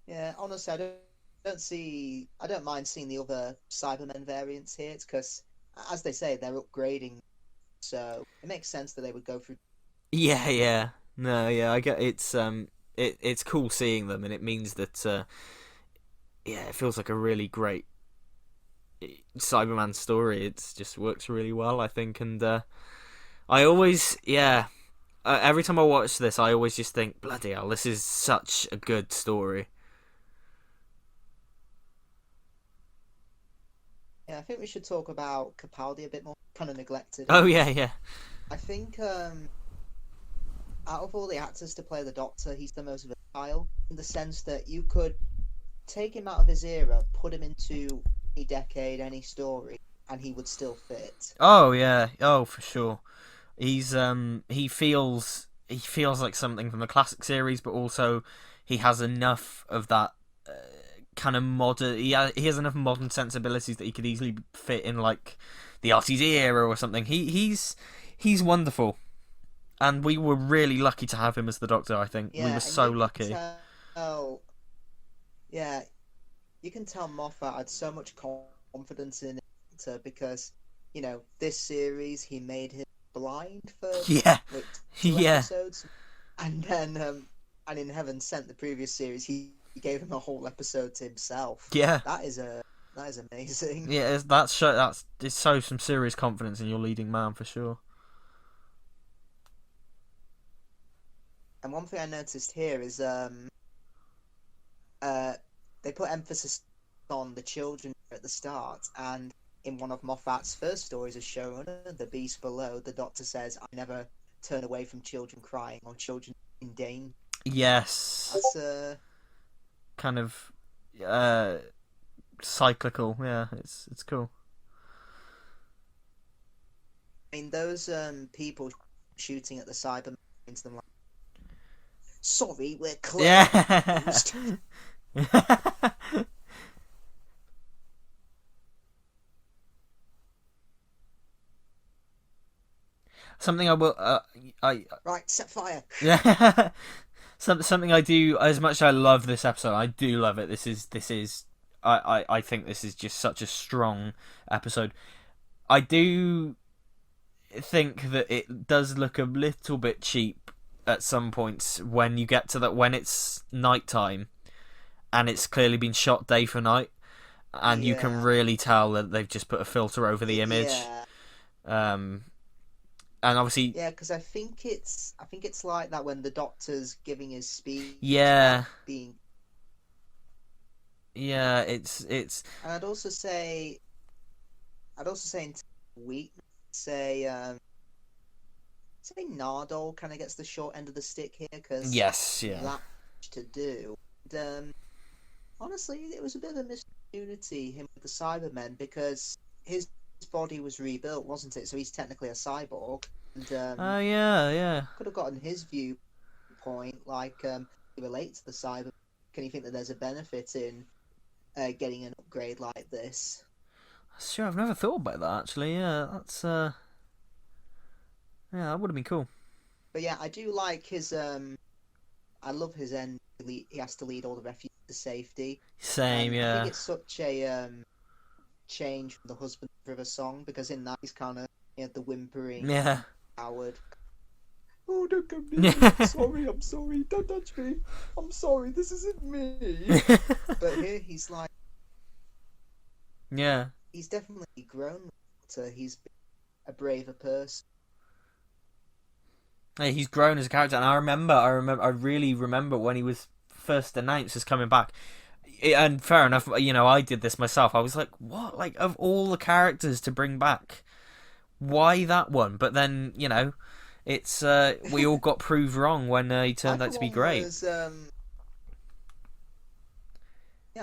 Yeah, honestly, I don't mind seeing the other Cybermen variants here, because, as they say, they're upgrading, so it makes sense that they would go through. Yeah, yeah. No, yeah, I get it's cool seeing them, and it means that yeah, it feels like a really great Cyberman story. It just works really well, I think, and I always, yeah, every time I watch this, I always just think, bloody hell, this is such a good story. Yeah, I think we should talk about Capaldi a bit more. Kind of neglected Oh him. yeah, yeah, I think out of all the actors to play the Doctor, he's the most versatile in the sense that you could take him out of his era, put him into any decade, any story, and he would still fit. oh yeah, oh for sure. He feels like something from the classic series, but also he has enough of that kind of modern. He has enough modern sensibilities that he could easily fit in like the RTD era or something. He's wonderful, and we were really lucky to have him as the Doctor. I think we Yeah, were and so you can lucky. tell. Yeah, you can tell Moffat had so much confidence in it because, this series he made him blind for Yeah, like two yeah, episodes, and then and in Heaven Sent, the previous series, he gave him a whole episode to himself. yeah, That is amazing. yeah. That's it shows some serious confidence in your leading man for sure. And one thing I noticed here is they put emphasis on the children at the start, and in one of Moffat's first stories as showrunner, The Beast Below, the Doctor says, "I never turn away from children crying or children in danger." Yes, That's kind of uh cyclical. Yeah, it's cool. I mean, those people shooting at the Cybermen to them like, "Sorry, we're Yeah. closed." Something I will I Right, set fire. yeah. Something I do, as much as I love this episode, I do love it. This is I think this is just such a strong episode. I do think that it does look a little bit cheap at some points when you get to that, when it's nighttime and it's clearly been shot day for night, and you can Yeah, really tell that they've just put a filter over the image. yeah, Um, and obviously, yeah. Because I think it's like that when the Doctor's giving his speech yeah, about being. yeah, it's And I'd also say in weakness, say Nardole kind of gets the short end of the stick here because yes, yeah, that much to do. And, honestly, it was a bit of a missed opportunity him with the Cybermen because his body was rebuilt, wasn't it? So he's technically a cyborg, and oh yeah, yeah. could have gotten his viewpoint, like he relates to the Cyber. Can you think that there's a benefit in getting an upgrade like this? Sure, I've never thought about that actually. Yeah, that's yeah, that would have been cool. But yeah, I do like his. I love his end. He has to lead all the refugees to safety. Same, I think yeah, it's such a change from the Husband River song because in that he's kind of the whimpering yeah, coward. Oh, don't go near me. yeah, I'm sorry. Don't touch me. I'm sorry. This isn't me. But here he's like, yeah, he's definitely grown. So he's a braver person. Yeah, he's grown as a character, and I really remember when he was first announced as coming back. And fair enough, I did this myself. I was like, what? Like, of all the characters to bring back, why that one? But then, it's we all got proved wrong when he turned out to be great.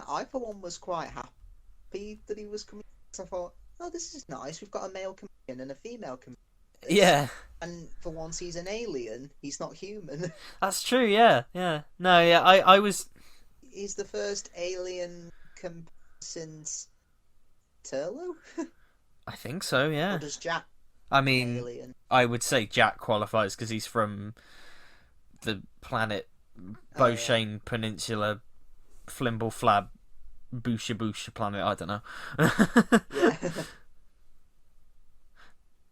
I for one was quite happy that he was coming. I thought, oh, this is nice. We've got a male comedian and a female comedian. Yeah. And for once, he's an alien. He's not human. That's true. Yeah. No. Yeah. I was. He's the first alien since Turlo. I think so. Yeah. Or does Jack? I mean, alien? I would say Jack qualifies because he's from the planet Beauchene Peninsula, Flimble Flab, Busha planet. I don't know.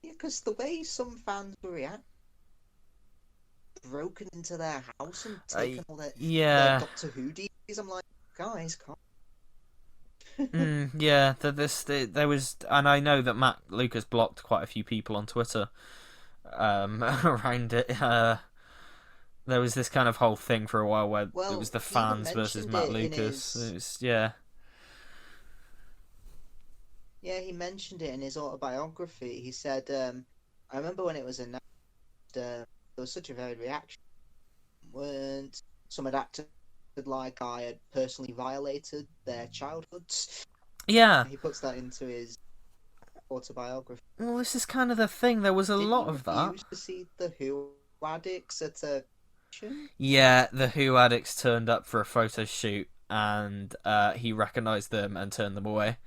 Yeah. Because the way some fans were reacting, broken into their house and taken all their Doctor Who DVDs, I'm like, guys, can't. Yeah, there was, and I know that Matt Lucas blocked quite a few people on Twitter around it. There was this kind of whole thing for a while where it was the fans versus Matt Lucas. It was, yeah. Yeah, he mentioned it in his autobiography. He said, I remember when it was announced, there was such a varied reaction. Some had acted like I had personally violated their childhoods. Yeah. He puts that into his autobiography. Well, this is kind of the thing. There was a lot of that. Did you to see the Who addicts at a... Yeah, the Who addicts turned up for a photo shoot, and he recognised them and turned them away.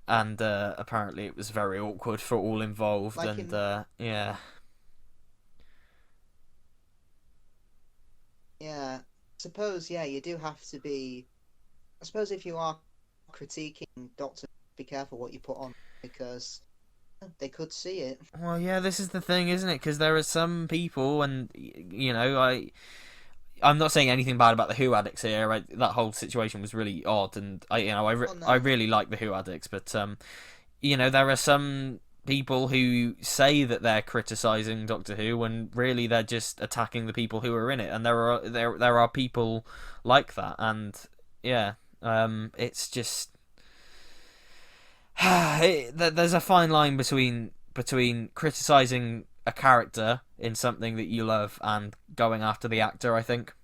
And apparently it was very awkward for all involved, yeah. Yeah, suppose, you do have to be... I suppose if you are critiquing Doctor, be careful what you put on, because they could see it. Well, yeah, this is the thing, isn't it? Because there are some people, and, I'm not saying anything bad about the Who addicts here. That whole situation was really odd, and I really like the Who addicts, but there are some people who say that they're criticising Doctor Who when really they're just attacking the people who are in it, and there are people like that, and it's just there's a fine line between criticising a character in something that you love and going after the actor, I think.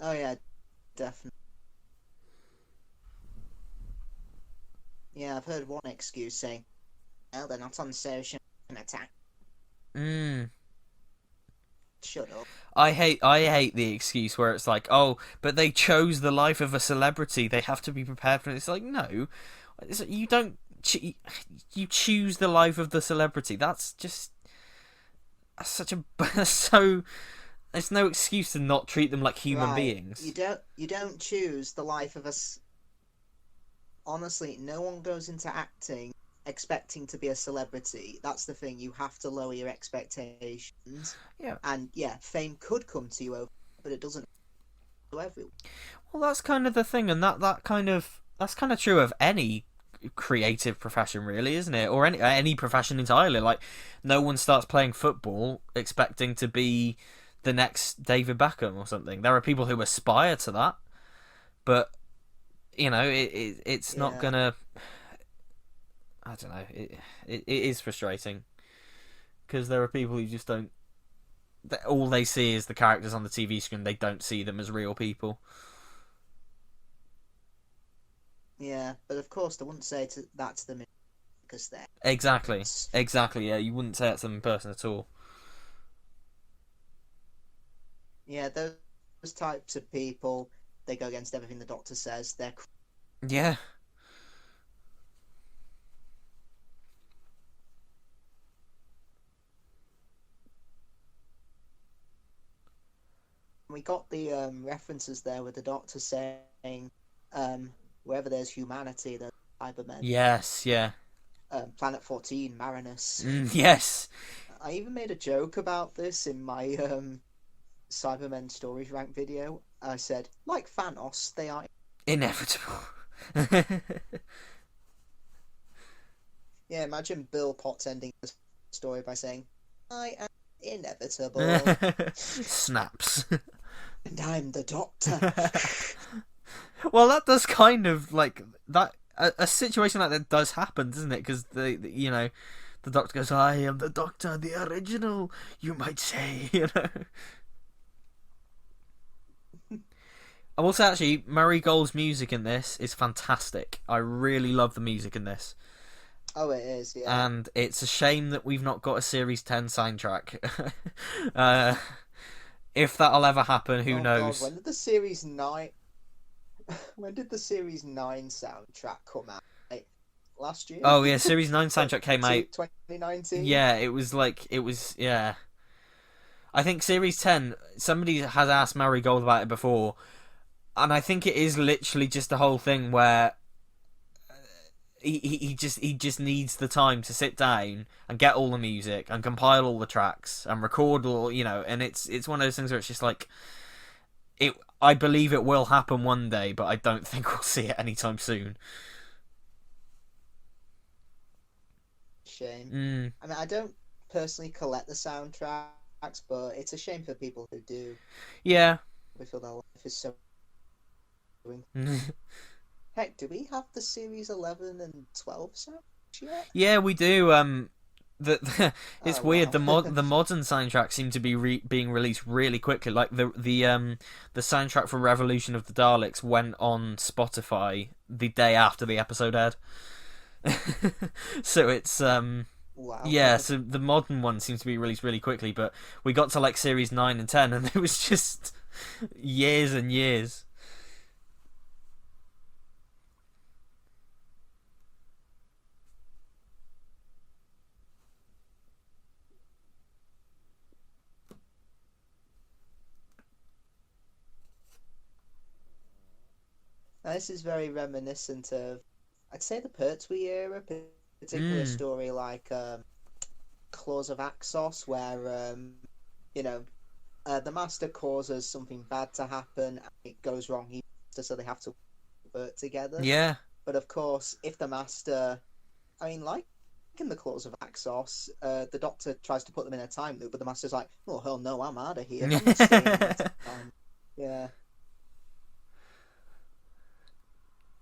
Oh yeah, definitely. Yeah, I've heard one excuse saying, "Well, they're not on social attack." Shut up. I hate the excuse where it's like, oh, but they chose the life of a celebrity. They have to be prepared for it. It's like, no, you don't. You choose the life of the celebrity. That's such a so. There's no excuse to not treat them like human beings. You don't choose the life of us. Honestly, no one goes into acting expecting to be a celebrity. That's the thing. You have to lower your expectations. Yeah. And fame could come to you over, but it doesn't to everyone. Well, that's kind of the thing, and that's kind of true of any creative profession, really, isn't it? Or any profession entirely. Like, no one starts playing football expecting to be the next David Beckham or something. There are people who aspire to that, but it's not gonna. I don't know. It is frustrating because there are people who just don't. All they see is the characters on the TV screen. They don't see them as real people. Yeah, but of course they wouldn't say that to them because they're... Exactly, yeah, you wouldn't say that to them in person at all. Yeah, those types of people, they go against everything the Doctor says. They're... Yeah. We got the references there with the Doctor saying, wherever there's humanity, there's Cybermen. Yes, yeah. Planet 14, Marinus. Yes. I even made a joke about this in my Cybermen Stories Rank video. I said, like Thanos, they are... inevitable. Yeah, imagine Bill Potts ending the story by saying, "I am inevitable, Snaps. and I'm the Doctor." Well, that does kind of like that. A situation like that does happen, doesn't it? Because the Doctor goes, "I am the Doctor, the original, you might say." I will say, actually, Murray Gold's music in this is fantastic. I really love the music in this. Oh, it is, yeah. And it's a shame that we've not got a Series 10 soundtrack. If that'll ever happen, who knows? God, when did the Series 9... when did the Series 9 soundtrack come out? Like, last year? Oh, yeah, Series 9 soundtrack came out... 2019? Yeah, it was, yeah. I think Series 10, somebody has asked Murray Gold about it before, and I think it is literally just the whole thing where he just needs the time to sit down and get all the music and compile all the tracks and record all, and it's one of those things where it's just like I believe it will happen one day, but I don't think we'll see it anytime soon. Shame. I mean, I don't personally collect the soundtracks, but it's a shame for people who do. Yeah. We feel their life is so... Heck, do we have the Series 11 and 12 soundtracks yet? Yeah, we do. It's weird. Wow. The modern soundtracks seem to be being released really quickly. Like the soundtrack for Revolution of the Daleks went on Spotify the day after the episode aired. So it's Wow. yeah. So the modern one seems to be released really quickly, but we got to like Series 9 and 10, and it was just years and years. Now, this is very reminiscent of, I'd say, the Pertwee era, particularly a story like Claws of Axos, where the Master causes something bad to happen, and it goes wrong, so they have to work together. Yeah. But of course, if the Master, I mean, like in the Claws of Axos, the Doctor tries to put them in a time loop, but the Master's like, "Oh hell no, I'm out of here. I'm not staying in that time." Yeah.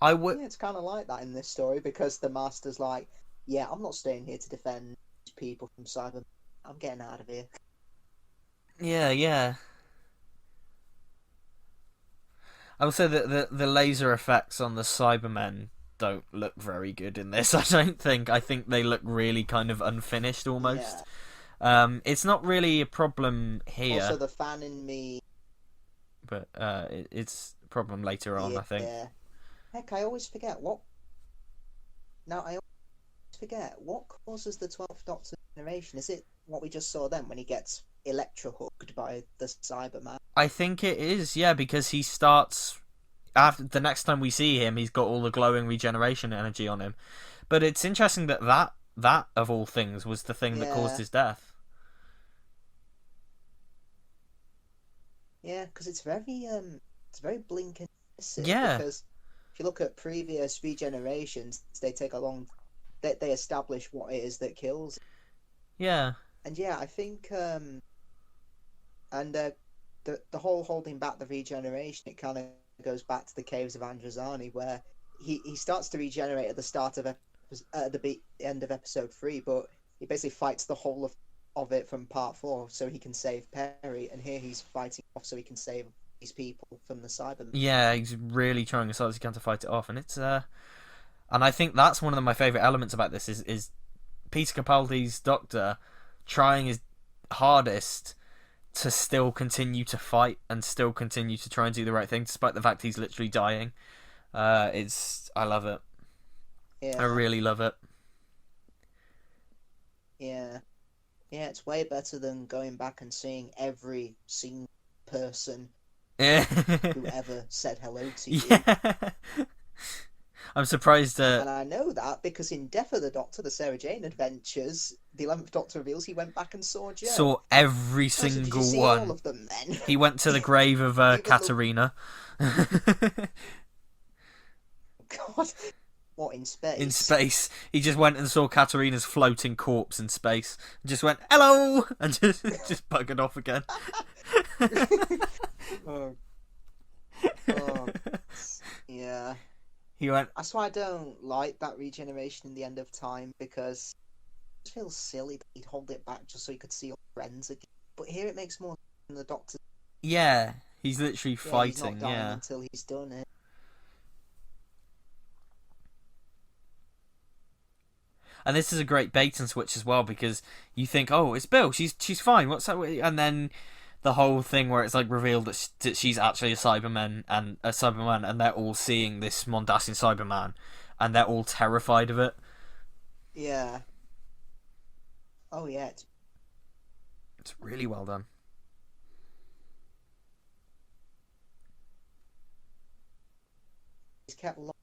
Yeah, it's kind of like that in this story, because the Master's like, "Yeah, I'm not staying here to defend people from Cyber. I'm getting out of here." Yeah. I would say that the laser effects on the Cybermen don't look very good in this. I think they look really kind of unfinished almost. Yeah. It's not really a problem here. Also, the fan in me, but it's a problem later on. I think. Yeah. Heck, I always forget what. Now I always forget what causes the 12th Doctor generation. Is it what we just saw then when he gets electro-hooked by the Cyberman? I think it is, yeah, because he starts after the next time we see him, he's got all the glowing regeneration energy on him. But it's interesting that of all things was the thing that caused his death. Yeah, because it's very blink and miss. Yeah. Because if you look at previous regenerations, they take a long... They establish what it is that kills. Yeah. And yeah, I think... the whole holding back the regeneration, it kind of goes back to the Caves of Androzani, where he starts to regenerate at the start of the end of episode 3, but he basically fights the whole of it from part 4 so he can save Perry, and here he's fighting off so he can save these people from the Cybermen. Yeah, he's really trying as hard as he can to fight it off, and it's and I think that's one of my favourite elements about this is Peter Capaldi's Doctor trying his hardest to still continue to fight and still continue to try and do the right thing despite the fact he's literally dying. I love it. Yeah. I really love it. Yeah, it's way better than going back and seeing every single person who ever said hello to you. Yeah. I'm surprised. And I know that because in Death of the Doctor, the Sarah Jane Adventures, the 11th Doctor reveals he went back and saw Jo. Saw every single did you see one. All of them, then? He went to the grave of Katerina. God. What, in In space? space, he just went and saw Katarina's floating corpse in space, and just went hello, and just buggered off again. Oh, oh, yeah. He went, That's why I don't like that regeneration in the end of time, because it feels silly that he'd hold it back just so he could see all friends again. But here it makes more sense than the Doctor. yeah, he's literally Yeah, he's not fighting, dying yeah. until he's done it. And this is a great bait and switch as well, because you think, oh, it's Bill, she's fine, what's that? And then the whole thing where it's like revealed that she's actually a Cyberman, and they're all seeing this Mondasian Cyberman, and they're all terrified of it. Yeah. Oh yeah. It's really well done. He's kept lost.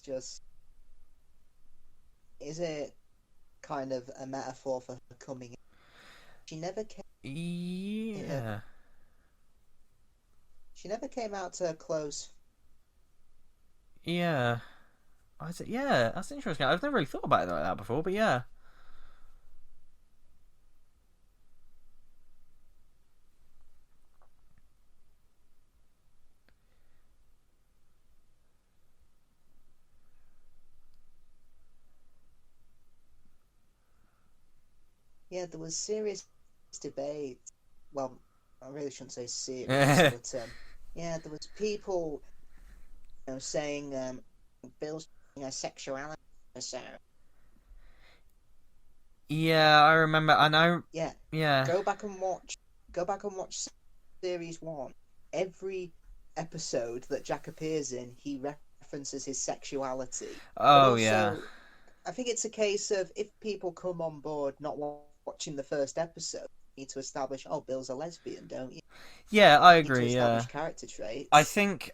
Just, is it kind of a metaphor for her coming in? She never came. Yeah. She never came out to her close. Yeah. Yeah, that's interesting. I've never really thought about it like that before, but yeah. Yeah, there was serious debate. Well, I really shouldn't say serious, but yeah, there was people, saying Bill's sexuality. So Yeah, I remember. I know. yeah, Yeah. go back and watch. Series 1. Every episode that Jack appears in, he references his sexuality. Oh, also, yeah. I think it's a case of, if people come on board not watching the first episode, you need to establish, oh, Bill's a lesbian, don't you? Yeah, I You need to agree, yeah. establish character traits. I think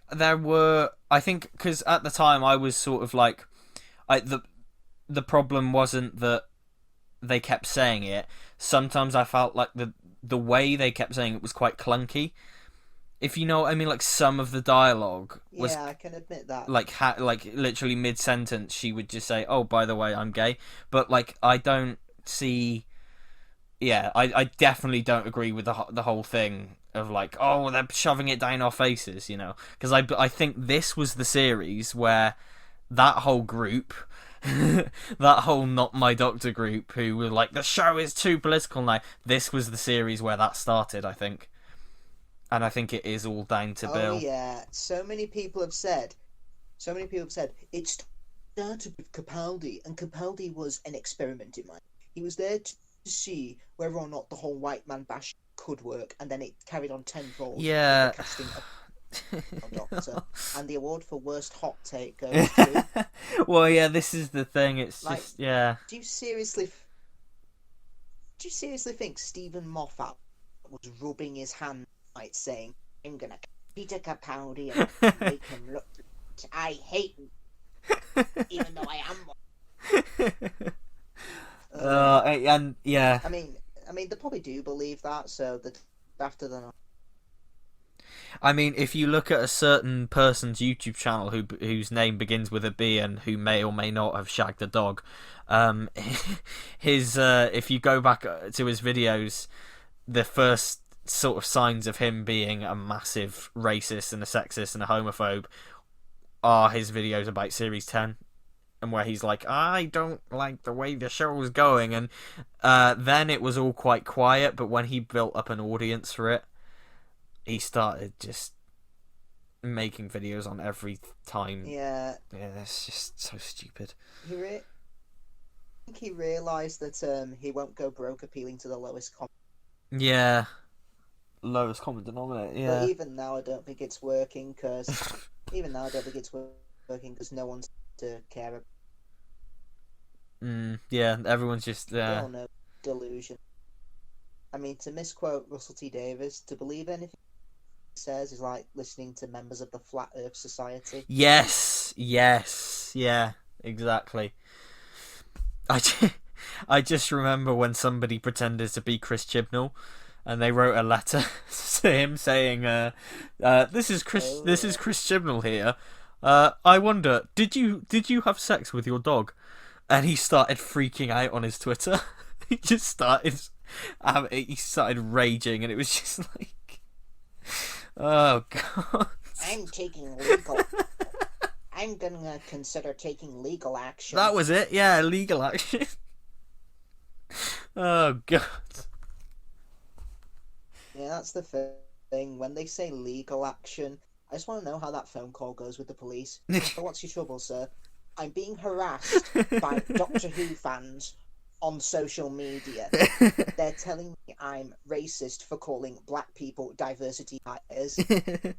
because at the time I was sort of like, the problem wasn't that they kept saying it. Sometimes I felt like the way they kept saying it was quite clunky. If you know what I mean, like some of the dialogue was, yeah, I can admit that. like literally mid sentence she would just say, "Oh, by the way, I'm gay," but like I don't see. Yeah, I definitely don't agree with the whole thing of like, oh, they're shoving it down our faces, because I think this was the series where that whole group, that whole Not My Doctor group, who were like, the show is too political now. This was the series where that started, I think, and I think it is all down to Bill. Oh yeah, so many people have said it started with Capaldi, and Capaldi was an experiment in mind. He was there to see whether or not the whole white man bash could work, and then it carried on tenfold. Yeah. With the casting of Doctor, and the award for worst hot take goes to. Well, yeah, this is the thing. It's like, just, yeah. Do you seriously think Stephen Moffat was rubbing his hand, like saying, "I'm gonna Peter Capaldi and make him look. I hate him, even though I am one." And yeah. I mean, they probably do believe that, so that after the. I mean, if you look at a certain person's YouTube channel whose name begins with a B and who may or may not have shagged a dog, if you go back to his videos, the first sort of signs of him being a massive racist and a sexist and a homophobe are his videos about Series 10. And where he's like, I don't like the way the show was going. And then it was all quite quiet, but when he built up an audience for it, he started just making videos on every time. Yeah. Yeah, it's just so stupid. I think he realised that he won't go broke appealing to the lowest common. Yeah. Lowest common denominator, yeah. But even now I don't think it's working, because no one's to care about. Yeah, everyone's just We all know delusion. I mean, to misquote Russell T Davies, to believe anything he says is like listening to members of the Flat Earth Society. Yes, yeah, exactly. I just remember when somebody pretended to be Chris Chibnall, and they wrote a letter to him saying, "This is Chris Chibnall here. I wonder, did you have sex with your dog? And he started freaking out on his Twitter. he just started, he started raging, and it was just like, oh god. I'm taking legal. I'm gonna consider taking legal action. That was it. Yeah, legal action. Oh god. Yeah, that's the thing. When they say legal action, I just want to know how that phone call goes with the police. So what's your trouble, sir? I'm being harassed by Doctor Who fans on social media. They're telling me I'm racist for calling black people diversity hires.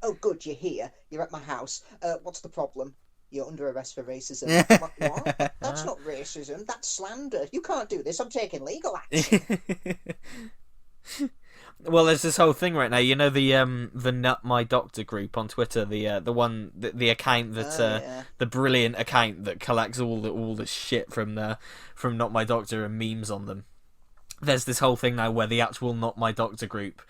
Oh, good, you're here. You're at my house. What's the problem? You're under arrest for racism. What? That's not racism. That's slander. You can't do this. I'm taking legal action. Well, there's this whole thing right now. You know the Nut My Doctor group on Twitter, the account that Yeah. the brilliant account that collects all the shit from Not My Doctor and memes on them. There's this whole thing now where the actual Not My Doctor group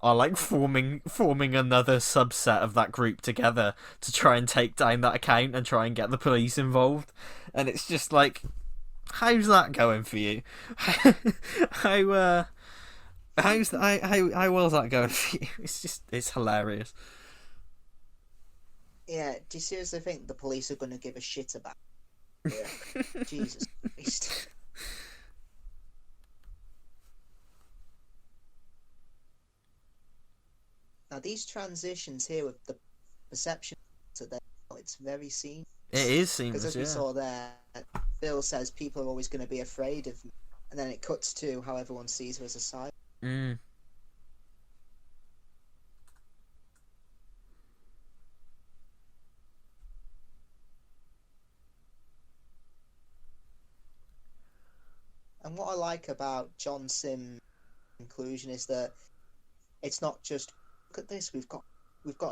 are like forming another subset of that group together to try and take down that account and try and get the police involved. And it's just like, how's that going for you? how how well's that going for you? It's hilarious. Yeah, do you seriously think the police are going to give a shit about it? Yeah. Jesus Christ. Now, these transitions here with the perception today, it's very seamless. It is Because seamless, as we yeah. saw there, Bill says people are always going to be afraid of me. And then it cuts to how everyone sees her as a side. Mm. And what I like about John Sim's conclusion is that it's not just, look at this, we've got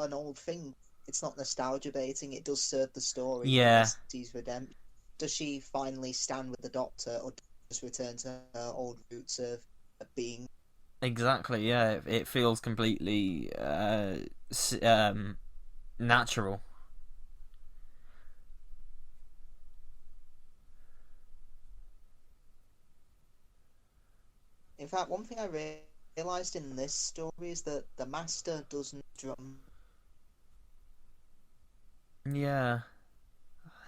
an old thing. It's not nostalgia baiting, it does serve the story. Yeah. Sees redemption. Does she finally stand with the Doctor, or just return to her old roots of being? Exactly, yeah. It feels completely natural. In fact, one thing I realised in this story is that the Master doesn't drum. Yeah.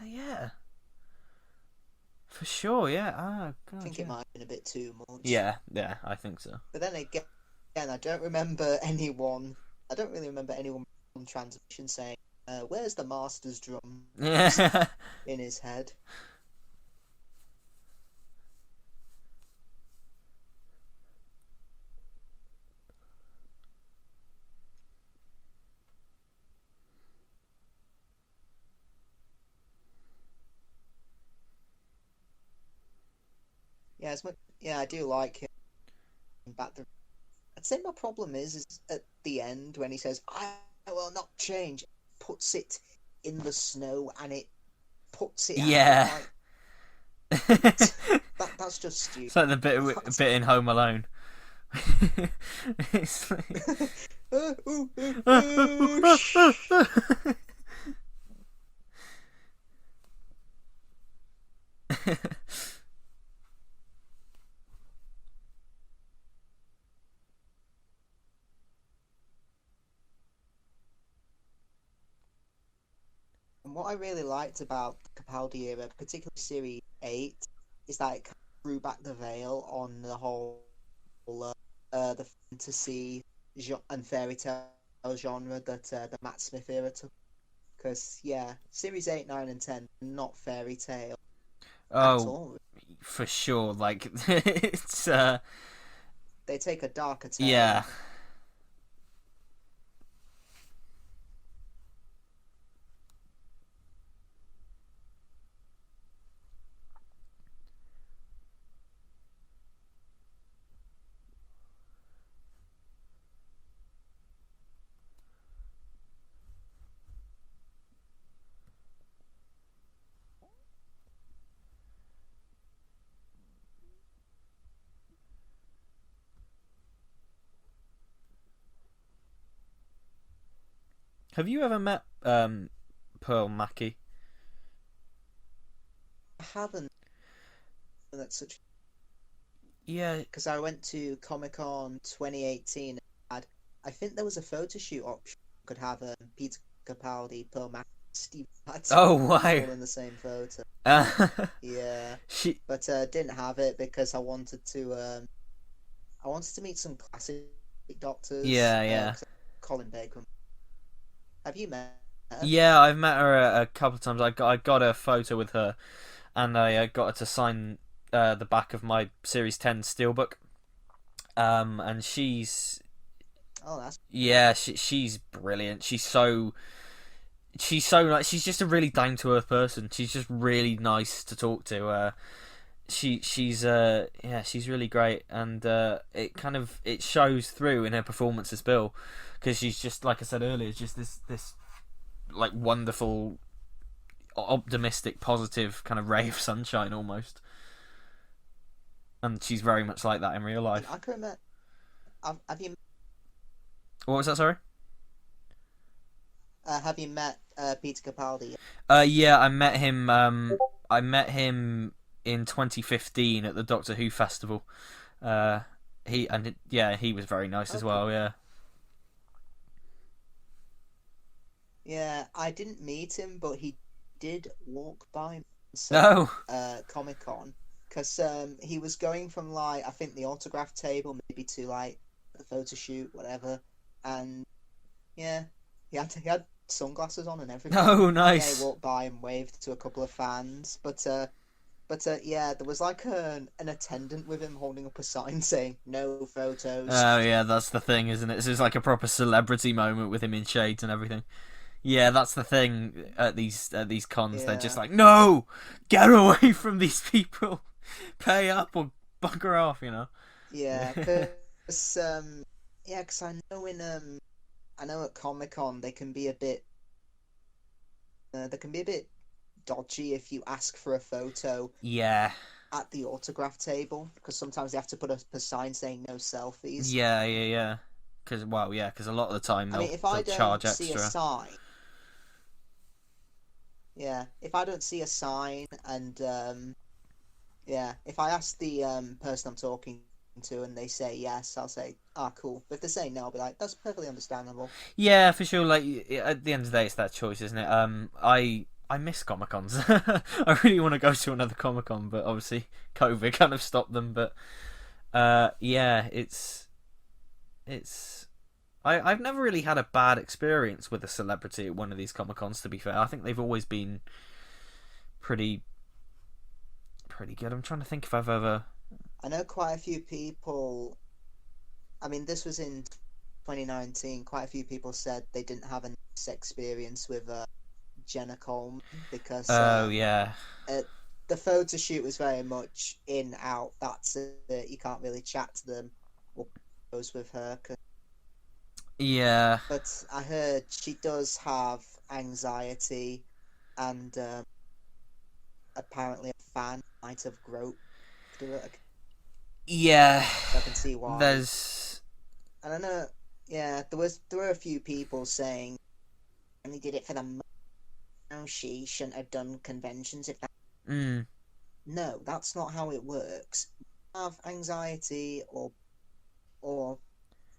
Yeah. For sure, yeah. Ah, I God, think yeah. it might have been a bit too much. Yeah, I think so. But then again, I don't remember anyone. I don't really remember anyone on transmission saying, "Where's the Master's drum?" Yeah. in his head. Yeah, I do like him. Back the. I'd say my problem is at the end when he says, "I will not change," puts it in the snow and it puts it Yeah. out. Like, that's just stupid. It's like the bit in Home Alone. It's like... And what I really liked about the Capaldi era, particularly Series 8, is that it kind of threw back the veil on the whole the fantasy and fairy tale genre that the Matt Smith era took. Because, yeah, Series 8, 9, and 10 not fairy tale at Oh, all. for sure. Like, it's They take a darker turn. yeah. Have you ever met Pearl Mackie. I haven't. That's such. Yeah. Because I went to Comic-Con 2018 and I think there was a photo shoot option. You could have Peter Capaldi, Pearl Mackie, Steve Madden Oh wow. all in the same photo. Yeah, she. but didn't have it because I wanted to meet some classic doctors. Yeah. Colin Baker. Have you met her? Yeah, I've met her a couple of times. I got a photo with her, and I got her to sign the back of my Series 10 Steelbook. And she's Oh, that's she's brilliant. She's so nice. She's just a really down to earth person. She's just really nice to talk to. She's really great, and it shows through in her performance as Bill, because she's just, like I said earlier, just this like wonderful, optimistic, positive kind of ray of sunshine almost. And she's very much like that in real life. I can remember. Have you What was that? Sorry. have you met Peter Capaldi? Yeah, I met him. I met him in 2015 at the Doctor Who festival. He was very nice as well. Yeah. Yeah, I didn't meet him, but he did walk by me No. Comic-Con, because he was going from, like, I think the autograph table maybe to, like, the photo shoot, whatever, and yeah, he had sunglasses on and everything. Oh, Yeah, nice. he walked by and waved to a couple of fans, but yeah, there was like an attendant with him holding up a sign saying no photos. Oh yeah, that's the thing, isn't it? This is like a proper celebrity moment with him in shades and everything. Yeah, that's the thing at these cons. They're just Yeah. like, no, get away from these people, pay up or bugger off. Yeah, because I know at Comic-Con they can be a bit dodgy if you ask for a photo Yeah. at the autograph table, because sometimes they have to put up a sign saying no selfies. Yeah. Because a lot of the time I mean, if I they'll charge don't see a extra. sign, yeah, if I don't see a sign and if I ask the person I'm talking to and they say yes, I'll say, ah, cool. But if they say no, I'll be like, that's perfectly understandable. Yeah, for sure. Like at the end of the day, it's that choice, isn't it? I miss Comic Cons. I really want to go to another Comic Con, but obviously COVID kind of stopped them. But yeah, I've never really had a bad experience with a celebrity at one of these Comic Cons. To be fair, I think they've always been pretty good. I'm trying to think if I've ever. I know quite a few people. I mean, this was in 2019. Quite a few people said they didn't have a nice experience with Jenna Coleman because yeah, the photo shoot was very much in out. That's it. You can't really chat to them or pose with her. Yeah. But I heard she does have anxiety, and apparently a fan might have groped her. Yeah. So I can see why. There's. I don't know. Yeah, there were a few people saying only did it for the money. No, she shouldn't have done conventions if that. No, that's not how it works. You have anxiety or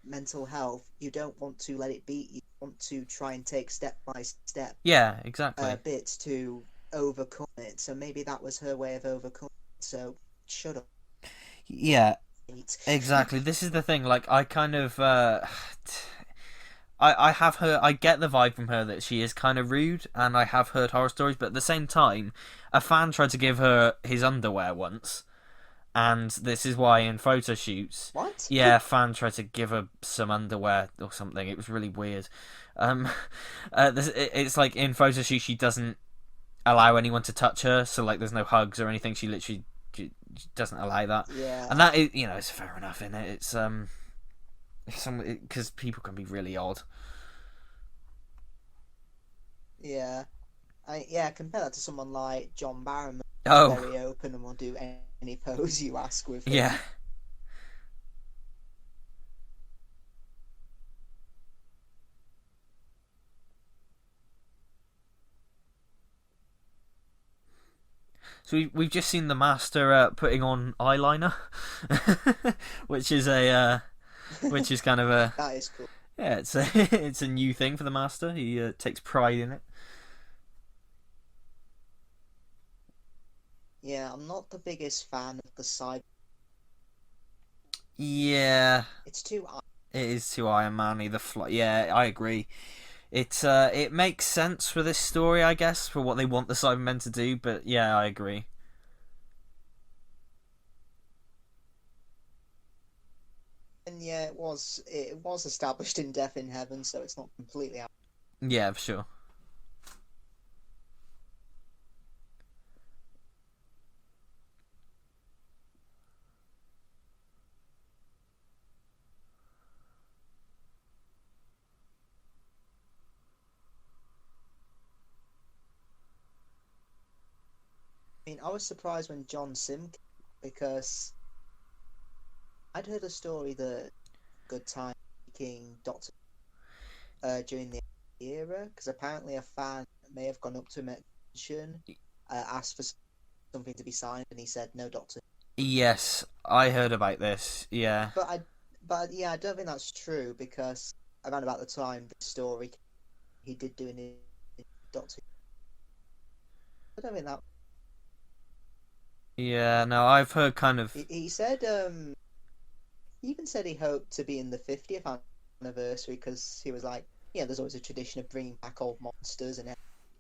mental health, you don't want to let it beat you. You want to try and take step by step. Yeah, exactly. Bits to overcome it. So maybe that was her way of overcoming it. So shut up. Yeah, exactly. This is the thing. Like, I kind of, I have her. I get the vibe from her that she is kind of rude, and I have heard horror stories. But at the same time, a fan tried to give her his underwear once. And this is why in photo shoots, What? yeah, a fan tried to give her some underwear or something. It was really weird. It's like in photo shoots she doesn't allow anyone to touch her, so like there's no hugs or anything. She literally doesn't allow that. Yeah. And that is, it's fair enough, isn't it? It's because people can be really odd. Yeah. Compare that to someone like John Barrowman. Oh. Very open and will do any pose you ask with him. Yeah. So we've just seen the Master putting on eyeliner, which is which is kind of a That is cool. yeah, it's a it's a new thing for the Master. He takes pride in it. Yeah, I'm not the biggest fan of the cyber. Yeah, It's too. it is too Iron Man-y. Yeah, I agree. It makes sense for this story, I guess, for what they want the Cybermen to do. But yeah, I agree. And yeah, it was established in Death in Heaven, so it's not completely out. Yeah, for sure. I mean, I was surprised when John Sim came, because I'd heard a story that Good Time making Doctor during the era, because apparently a fan may have gone up to him at convention, asked for something to be signed, and he said no, Doctor. Yes, I heard about this. Yeah. But yeah, I don't think that's true, because around about the time the story he did do an Doctor. I don't think that. Yeah, no, I've heard kind of. He said he even said he hoped to be in the 50th anniversary, because he was like, yeah, there's always a tradition of bringing back old monsters and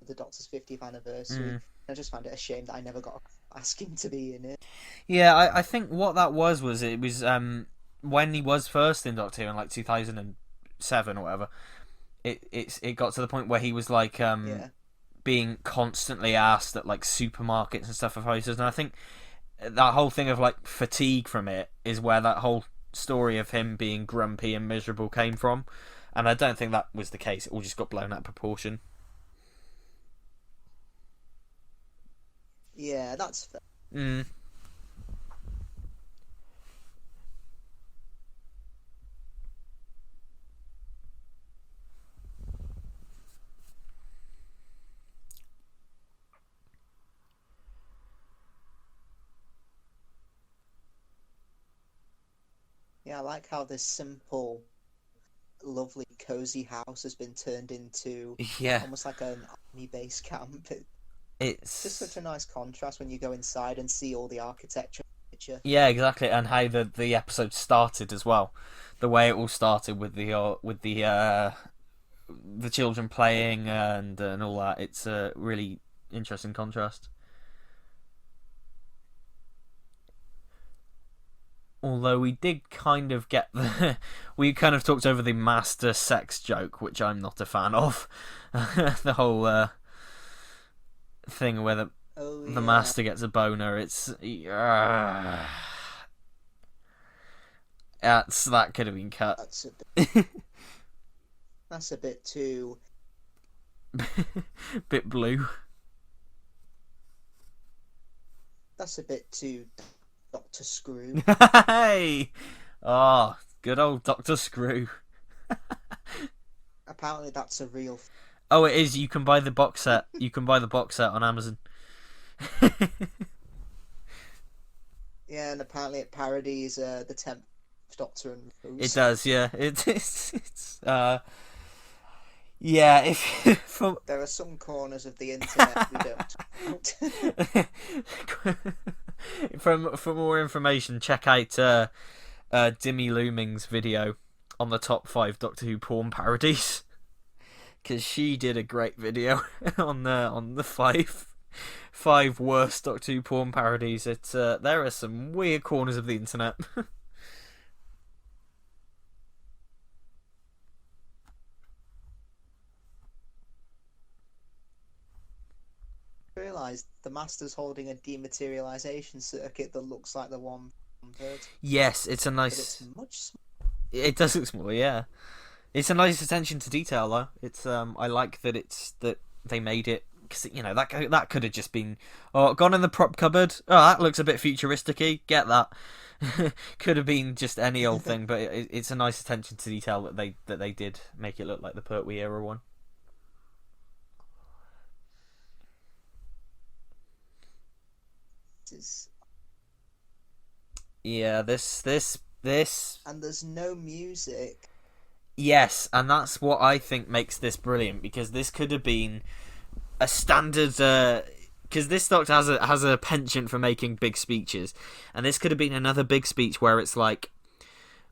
the Doctor's 50th anniversary. I just found it a shame that I never got asked him to be in it. Yeah, I think what that was it was when he was first in Doctor Who in like 2007 or whatever. It got to the point where he was like Yeah. being constantly asked at like supermarkets and stuff for posters, and I think that whole thing of like fatigue from it is where that whole story of him being grumpy and miserable came from, and I don't think that was the case. It all just got blown out of proportion. Yeah, that's fair. Mm. Yeah, I like how this simple, lovely, cozy house has been turned into Yeah, almost like an army base camp. It's just such it's a nice contrast when you go inside and see all the architecture. yeah, exactly, and how the episode started as well. The way it all started with the children playing and all that. It's a really interesting contrast. Although we did kind of get we kind of talked over the Master sex joke, which I'm not a fan of. The whole thing where Oh the yeah, Master gets a boner. That could have been cut. that's a that's a bit too. Bit blue. That's a bit too Doctor Screw. Hey, oh, good old Doctor Screw. Apparently, that's a real. Oh, it is. You can buy the box set. You can buy the box set on Amazon. Yeah, and apparently it parodies the 10th Doctor and It Rose. does, yeah. It's yeah. If from There are some corners of the internet we don't. for more information, check out Dimmy Looming's video on the top 5 Doctor Who porn parodies, because she did a great video on the five worst Doctor Who porn parodies. It's there are some weird corners of the internet. Realised the Master's holding a dematerialization circuit that looks like the one from Bird, Yes, it's a but it's nice. much. It does look small, yeah. It's a nice attention to detail, though. It's I like that they made it, because that could have just been gone in the prop cupboard. Oh, that looks a bit futuristic-y. Get that. Could have been just any old thing, but it's a nice attention to detail that they did make it look like the Pertwee era one. is, Yeah, this. and there's no music. Yes, and that's what I think makes this brilliant, because this could have been a standard. Because this doctor has a penchant for making big speeches, and this could have been another big speech where it's like,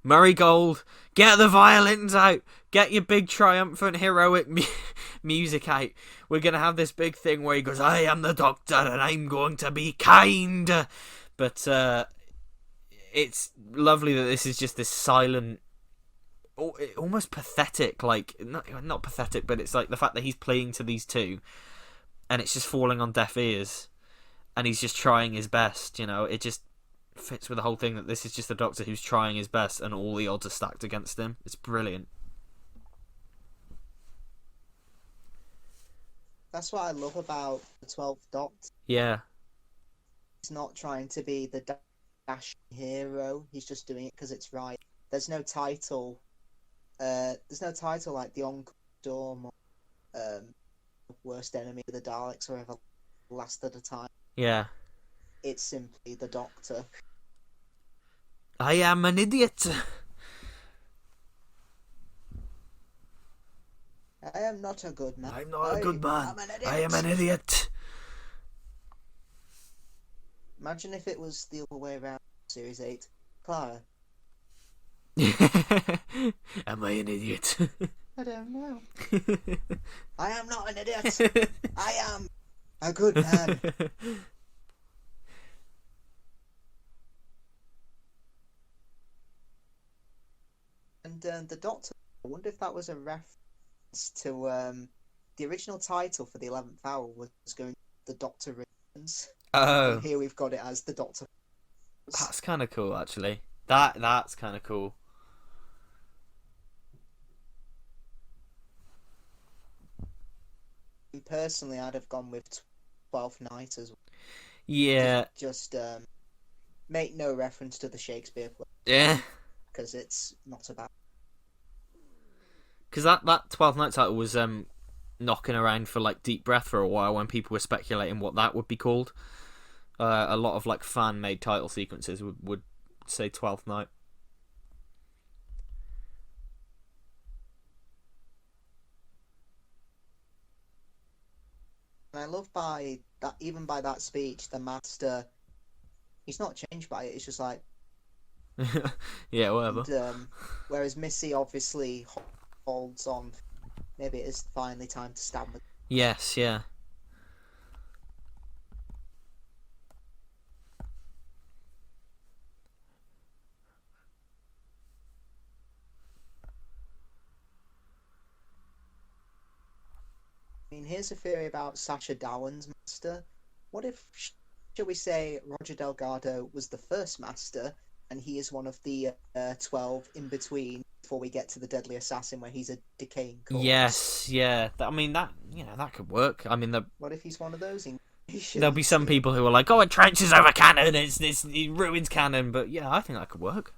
Murray Gold, get the violins out, get your big triumphant heroic music out. We're gonna have this big thing where he goes, I am the doctor and I'm going to be kind. But it's lovely that this is just this silent, almost pathetic, like not pathetic, but it's like the fact that he's playing to these two, and it's just falling on deaf ears, and he's just trying his best. It just fits with the whole thing that this is just a doctor who's trying his best, and all the odds are stacked against him. It's brilliant. That's what I love about the 12th Doctor. Yeah. He's not trying to be the dashing hero. He's just doing it because it's right. There's no title. There's no title like the Oncoming Storm or Worst Enemy of the Daleks or Everlast at a Time. Yeah. It's simply the Doctor. I am an idiot. I am not a good man. I'm not a good man. I'm an idiot. I am an idiot. Imagine if it was the other way around. Series 8. Clara. Am I an idiot? I don't know. I am not an idiot. I am a good man. And the Doctor, I wonder if that was a reference to the original title for the 11th Hour was going to the Doctor Returns. Oh. And here we've got it as the Doctor. That's kind of cool, actually. That's kind of cool. Personally, I'd have gone with 12th Night as well. Yeah. Just make no reference to the Shakespeare play. Yeah. Because it's not about. Because that 12th Night title was knocking around for like Deep Breath for a while when people were speculating what that would be called. A lot of like fan-made title sequences would say 12th Night. And I love by that, even by that speech, the Master, he's not changed by it. It's just like, yeah, whatever. And, whereas Missy obviously holds on. Maybe it is finally time to stand with. Yes, yeah. I mean, here's a theory about Sacha Dhawan's Master. What if, shall we say, Roger Delgado was the first Master, and he is one of the 12 in between before we get to the Deadly Assassin, where he's a decaying corpse? Yes, yeah. I mean, that could work. I mean, what if he's one of those? There'll be some people who are like, "Oh, it trenches over canon. It ruins canon." But yeah, I think that could work.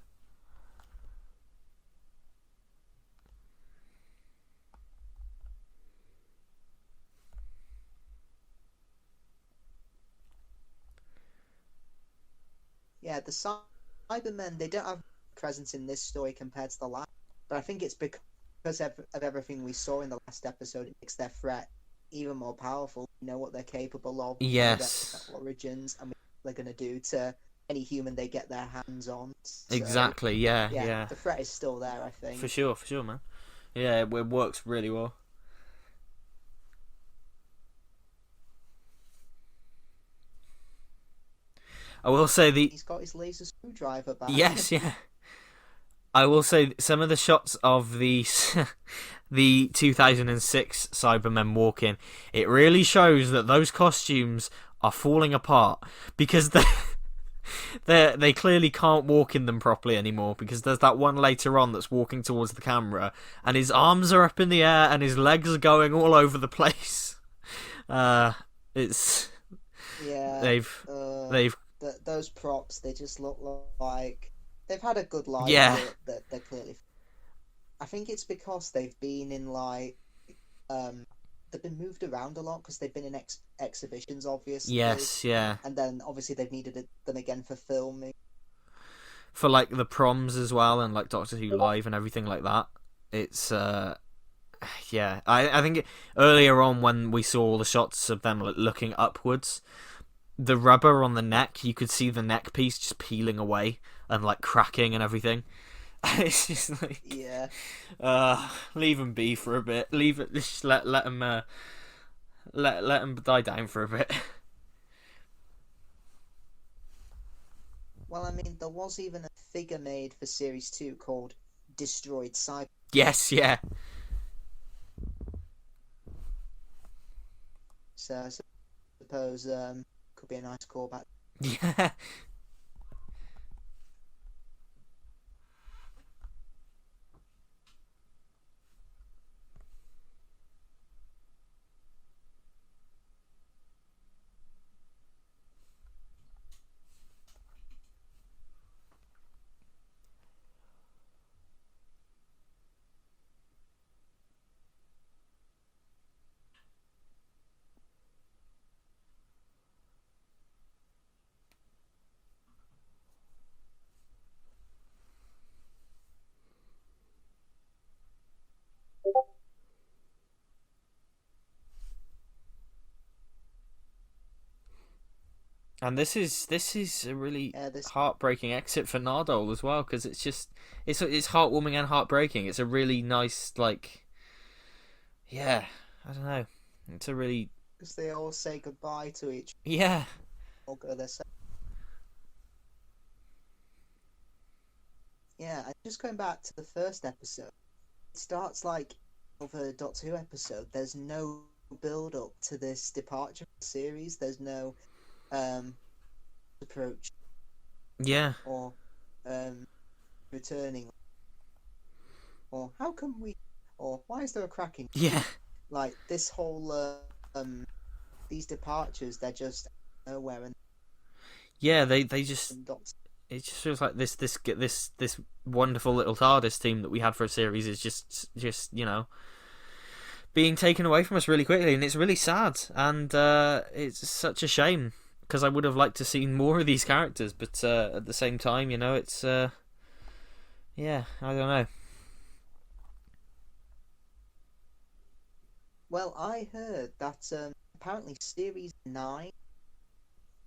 Yeah, the Cybermen, they don't have presence in this story compared to the last, but I think it's because of everything we saw in the last episode. It makes their threat even more powerful. We know what they're capable of. Yes. Their origins, and what they're going to do to any human they get their hands on. So, exactly. Yeah. The threat is still there, I think. For sure, man. Yeah, it works really well. I will say he's got his laser screwdriver back. Yes, yeah. I will say some of the shots of the 2006 Cybermen walking, it really shows that those costumes are falling apart, because they clearly can't walk in them properly anymore, because there's that one later on that's walking towards the camera and his arms are up in the air and his legs are going all over the place. It's they've those props, they just look like they've had a good life. Yeah. They're clearly. I think it's because they've been in like they've been moved around a lot because they've been in exhibitions, obviously, Yes, yeah. and then obviously they've them again for filming. For like the proms as well, and like Doctor Who Live and everything like that. It's yeah. I think earlier on when we saw all the shots of them like, looking upwards, the rubber on the neck, you could see the neck piece just peeling away and like cracking and everything. It's just like, Yeah. leave them be for a bit. Leave it. Just let them let them die down for a bit. Well, I mean, there was even a figure made for Series 2 called Destroyed Cyber. Yes, yeah, So I suppose could be a nice callback. yeah. And this is a really This heartbreaking exit for Nardole as well, because it's just it's heartwarming and heartbreaking. It's a really nice like, yeah, I don't know. It's a really because they all say goodbye to each yeah other. Yeah, and just going back to the first episode, it starts like over Doctor Who episode. There's no build up to this departure from the series. There's no approach yeah or returning, or how come we, or why is there a cracking? yeah Like this whole these departures, they're just nowhere. And yeah. They just Doctor, it just feels like this wonderful little TARDIS team that we had for a series is just being taken away from us really quickly, and it's really sad, and it's such a shame because I would have liked to see more of these characters, but at the same time, it's yeah, I don't know. well, I heard that apparently Series 9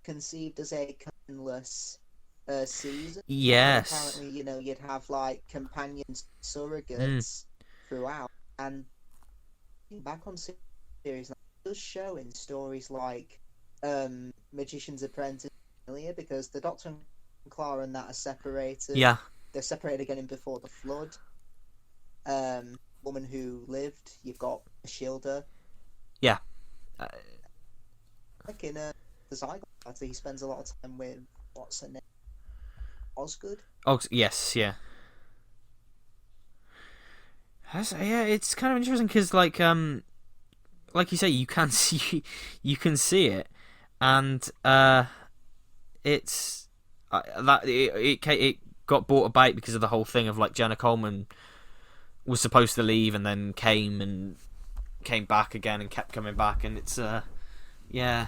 conceived as a canonless season. Yes. Apparently, you'd have like companion surrogates throughout, and back on series 9 it does show in stories like Magician's Apprentice earlier, because the Doctor and Clara and that are separated. Yeah. They're separated again in Before the Flood. Woman Who Lived, you've got Shilda. Yeah. Like in the Zygon Party, he spends a lot of time with, what's her name? Osgood? Oh, yes, yeah. Yeah, it's kind of interesting because, like you say, you can see it, and it's that it got brought about because of the whole thing of like Jenna Coleman was supposed to leave and then came back again and kept coming back, and it's yeah.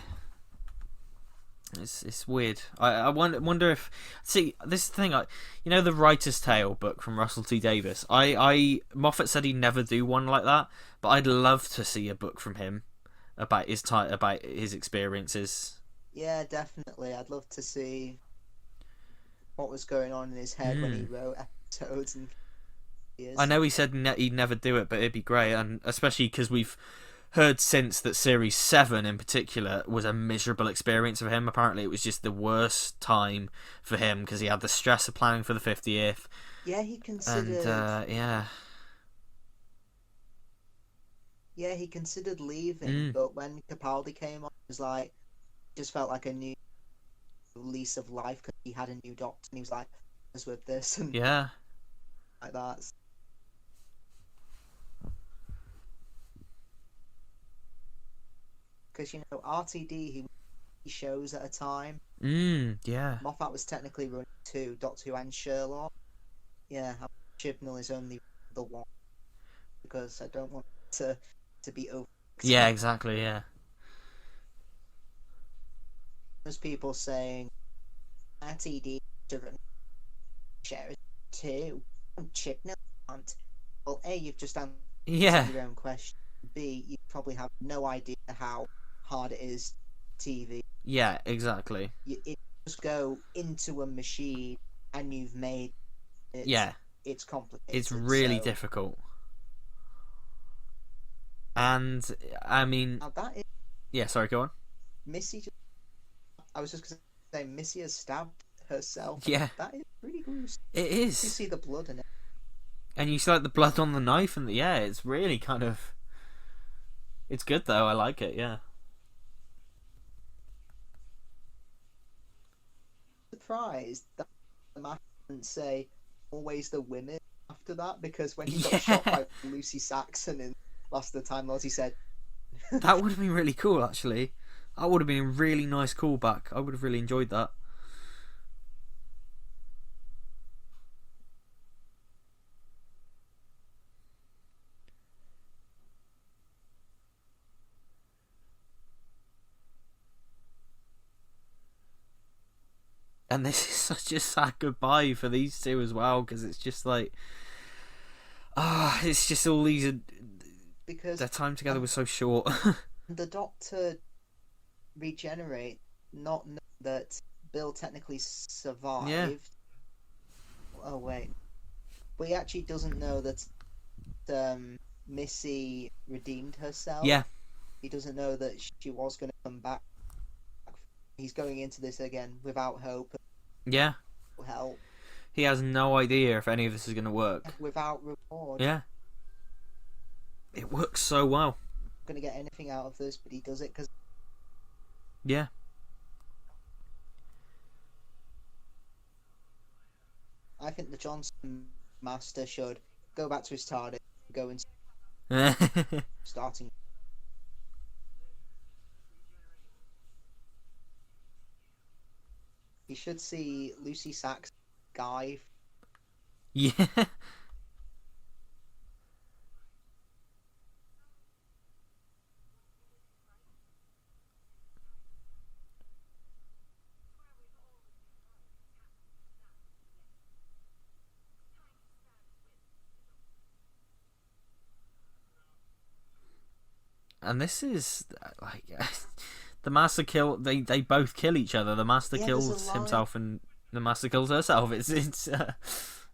It's weird. I wonder if this thing, the Writer's Tale book from Russell T Davies. Moffat said he'd never do one like that, but I'd love to see a book from him about his experiences. Yeah, definitely. I'd love to see what was going on in his head when he wrote episodes and years. I know he said he'd never do it, but it'd be great, and especially because we've heard since that Series 7 in particular was a miserable experience for him. Apparently it was just the worst time for him because he had the stress of planning for the 50th. Yeah, he considered... And, yeah, he considered leaving, but when Capaldi came on, it was like, just felt like a new lease of life because he had a new doctor and he was like, I was with this and yeah, like that. Because, RTD, he shows at a time. Yeah. Moffat was technically running 2, Doctor Who and Sherlock. Yeah, Chibnall is only the one. Because I don't want to be over Yeah, exactly. Yeah. There's people saying RTD shares too. Chip no can't. Well, A, you've just answered Yeah. your own question. B, you probably have no idea how hard it is TV. Yeah, exactly. It just go into a machine and you've made it. Yeah, It's complicated. it's really so... difficult. And I mean, Now that is yeah. Sorry, go on. Missy. I was just going to say Missy has stabbed herself. Yeah, That is pretty gruesome. it You is. see the blood in it. And you see like the blood on the knife, and yeah, it's really kind of. It's good though. I like it. Yeah. Surprised that the man didn't say always the women after that, because when he got Yeah, shot by Lucy Saxon in Last of the Time Lords, he said, that would have been really cool. Actually, that would have been a really nice callback. I would have really enjoyed that. And this is such a sad goodbye for these two as well, because it's just like, it's just all these. because Their time together was so short. the Doctor regenerate, not know that Bill technically survived. Yeah. Oh wait, but he actually doesn't know that Missy redeemed herself. Yeah, He doesn't know that she was going to come back. He's going into this again without hope, yeah. help, He has no idea if any of this is going to work. without reward. Yeah. It works so well. Going to get anything out of this, but he does it because. Yeah. I think the Johnson Master should go back to his TARDIS, go and starting. He should see Lucy Saxon guy. Yeah. And this is like the Master kill. They both kill each other. The Master kills himself, and the Master kills herself.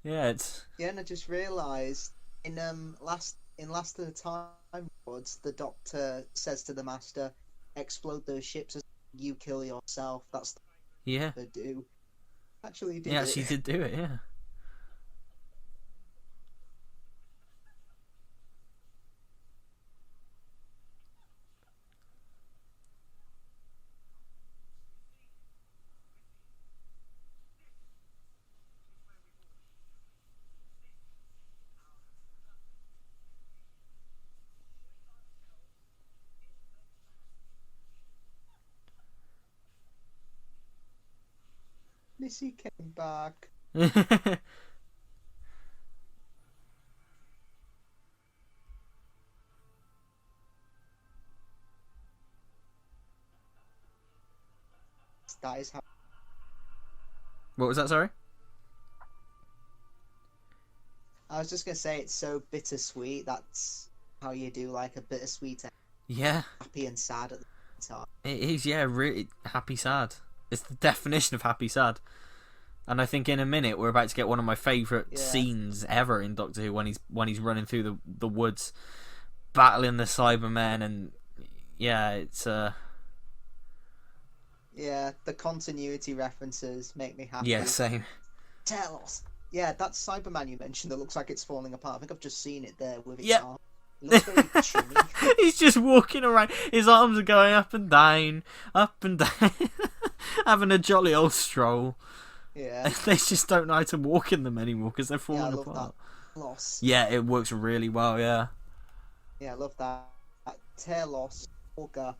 Yeah, it's. Yeah, and I just realised in Last of the Time Lords, the Doctor says to the Master, "Explode those ships as you kill yourself." That's Yeah. what they do. Actually, did Yeah, it. she did do it. Yeah. Missy came back. That is how. What was that? Sorry. I was just gonna say it's so bittersweet. That's how you do like a bittersweet, Yeah. happy and sad at the same time. It is. Yeah. Really happy sad. It's the definition of happy sad. And I think in a minute we're about to get one of my favourite scenes ever in Doctor Who when he's running through the woods, battling the Cybermen, and yeah, it's Yeah, the continuity references make me happy. yeah, same. Tell us. Yeah, that Cyberman you mentioned that looks like it's falling apart. I think I've just seen it there with its Yep. arm. It looks very chimmy. He's just walking around. His arms are going up and down, having a jolly old stroll. Yeah. They just don't know how to walk in them anymore because they're Yeah, falling I love apart. that. Loss. Yeah, it works really well. Yeah. Yeah, I love that. Telos, Orga,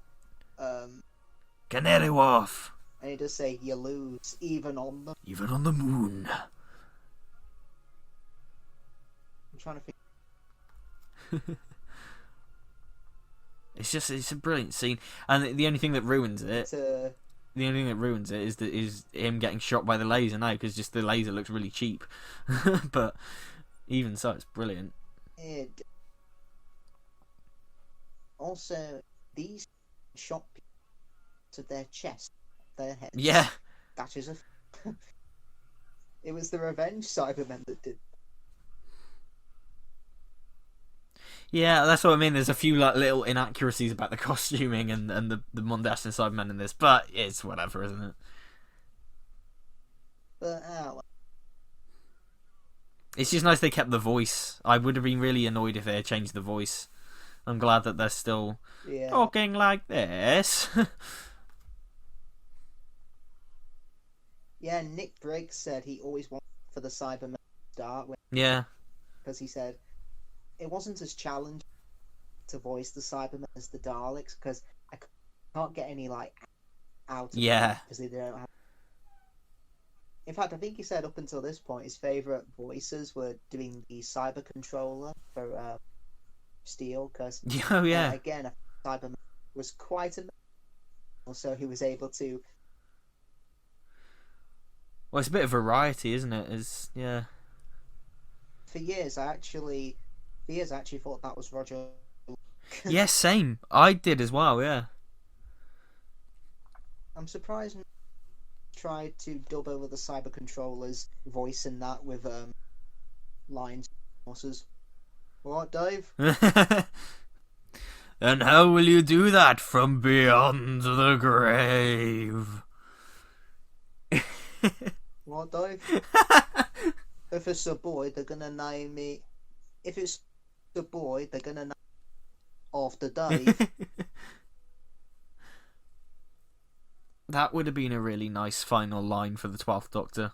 Canary Wharf. and he does say you lose even on the. Even on the moon. I'm trying to think. It's a brilliant scene, and the only thing that ruins it, To the only thing that ruins it is him getting shot by the laser now, because just the laser looks really cheap. But even so, it's brilliant. it. Also, these shot people to their chest, their heads. Yeah. That is a. It was the Revenge Cybermen that did. Yeah, that's what I mean. There's a few like little inaccuracies about the costuming and the Mondasian Cybermen in this, but it's whatever, isn't it? But It's just nice they kept the voice. I would have been really annoyed if they had changed the voice. I'm glad that they're still talking like this. Yeah, Nick Briggs said he always wanted for the Cybermen to start with. Yeah. Because he said it wasn't as challenging to voice the Cybermen as the Daleks, because I can't get any like out of them because they don't have. In fact, I think he said up until this point his favourite voices were doing the Cyber Controller for Steel, because again, a Cyberman was quite a. So he was able to. Well, it's a bit of variety, isn't it? For years, I actually thought that was Roger. Yeah, same. I did as well. Yeah. I'm surprised he tried to dub over the Cyber Controller's voice in that with lines. Horses. What, Dave? And how will you do that from beyond the grave? What, Dave? If it's a boy, they're gonna name me. If it's a boy, they're gonna name after Dave. That would have been a really nice final line for the 12th Doctor.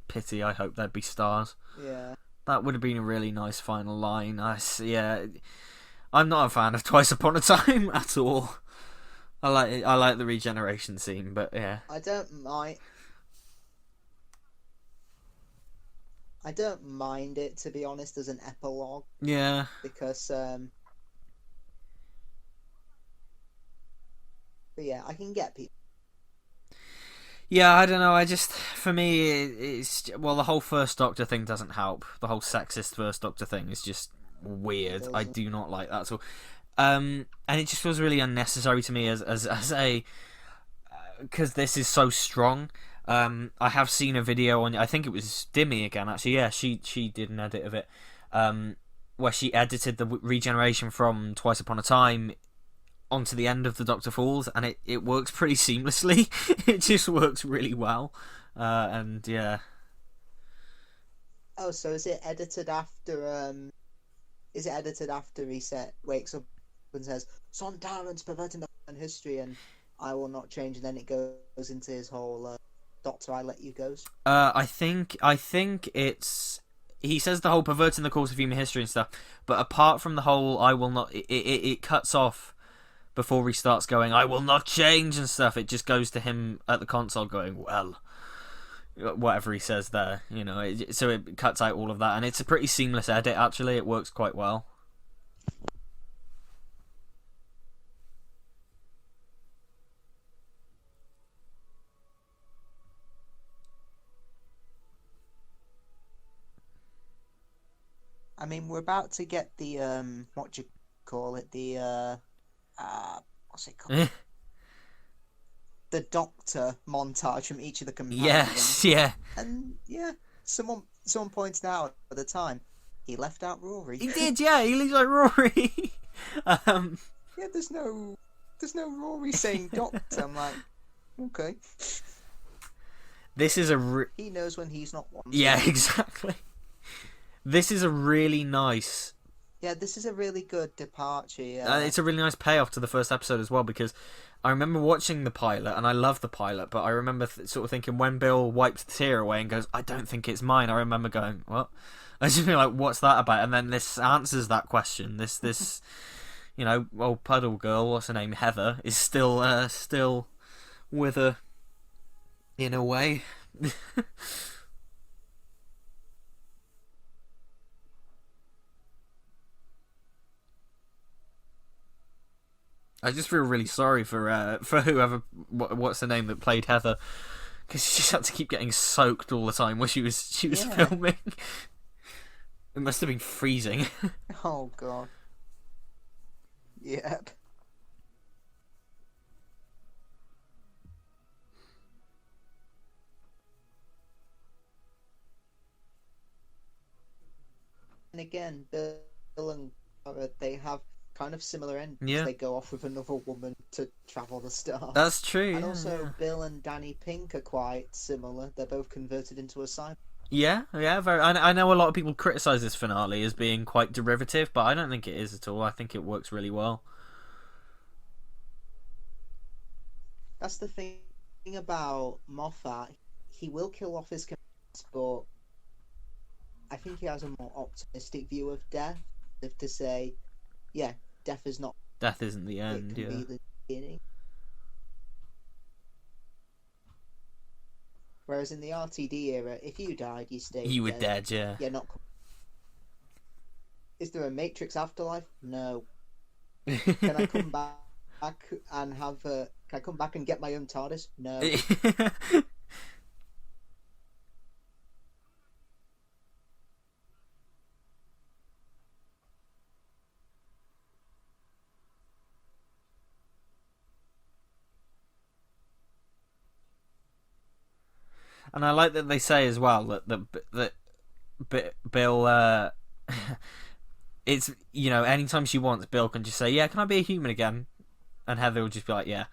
Pity, I hope there'd be stars. Yeah. That would have been a really nice final line. I'm not a fan of Twice Upon a Time at all. I like the regeneration scene, but yeah. I don't mind it, to be honest, as an epilogue. Yeah. Because but yeah, I can get people. Yeah, I don't know. For me, it's the whole First Doctor thing doesn't help. The whole sexist First Doctor thing is just weird. I do not like that at all. And it just feels really unnecessary to me as a because this is so strong. I have seen a video on. I think it was Dimmy again. Actually, yeah, she did an edit of it, where she edited the regeneration from Twice Upon a Time onto the end of the Doctor Falls, and it works pretty seamlessly. It just works really well, and yeah. Oh, so is it edited after? Is it edited after he wakes up and says, "Son tyrants perverting the history, and I will not change," and then it goes into his whole "Doctor, I let you goes"? I think it's. He says the whole perverting the course of human history and stuff, but apart from the whole "I will not," it cuts off before he starts going, "I will not change" and stuff. It just goes to him at the console going, "Well," whatever he says there, so it cuts out all of that, and it's a pretty seamless edit. Actually, it works quite well. I mean, we're about to get the what do you call it? The what's it called? The Doctor montage from each of the companions. Yes, yeah. And yeah, someone pointed out at the time he left out Rory. He did, yeah. He leaves like Rory. Yeah, there's no Rory saying Doctor. I'm like, okay. This is he knows when he's not one. Yeah, exactly. This is a really nice. Yeah, this is a really good departure. Yeah. It's a really nice payoff to the first episode as well, because I remember watching the pilot, and I love the pilot, but I remember sort of thinking when Bill wipes the tear away and goes, "I don't think it's mine," I remember going, "What?" I just feel like, what's that about? And then this answers that question. This old puddle girl, what's her name, Heather, is still with her in a way. I just feel really sorry for whoever what's her name that played Heather, because she just had to keep getting soaked all the time when she was Yeah. filming. It must have been freezing. Oh god. Yep. And again, Bill and Clara, they have kind of similar endings. Yeah, They go off with another woman to travel the stars. that's true. And Yeah, also, yeah. Bill and Danny Pink are quite similar. They're both converted into a cyborg. Yeah, yeah, very. I know a lot of people criticize this finale as being quite derivative, but I don't think it is at all. I think it works really well. That's the thing about Moffat. He will kill off his characters, but I think he has a more optimistic view of death. If to say, yeah, death is not, Death isn't the it end. can Yeah, be the beginning. Whereas in the RTD era, if you died, you stayed you were dead. dead. Yeah. Yeah, not. Is there a Matrix afterlife? No. Can I come back and have a? Can I come back and get my own TARDIS? No. And I like that they say as well that Bill. It's anytime she wants, Bill can just say, "Yeah, can I be a human again?" And Heather will just be like, "Yeah."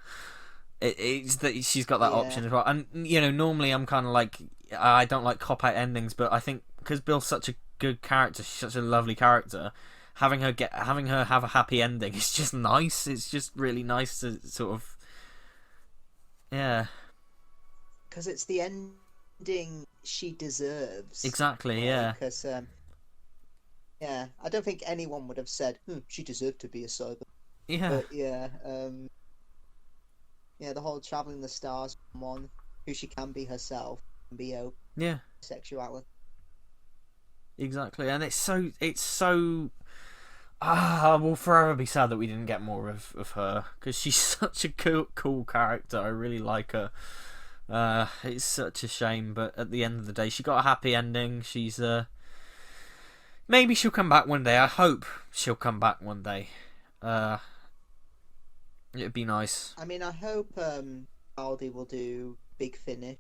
It's that she's got that Yeah. option as well. And normally I'm kind of like, I don't like cop out endings, but I think because Bill's such a good character, she's such a lovely character. Having her have a happy ending is just nice. It's just really nice to sort of, yeah, Because it's the ending she deserves. exactly, yeah, Because yeah, I don't think anyone would have said she deserved to be a cyber. yeah, But yeah, yeah, the whole traveling the stars one, who she can be herself, and be yeah, sexuality. exactly. And it's so. I will forever be sad that we didn't get more of her, because she's such a cool character. I really like her. It's such a shame, but at the end of the day, she got a happy ending. She's maybe she'll come back one day. I hope she'll come back one day. It'd be nice. I mean, I hope Aldi will do Big Finish.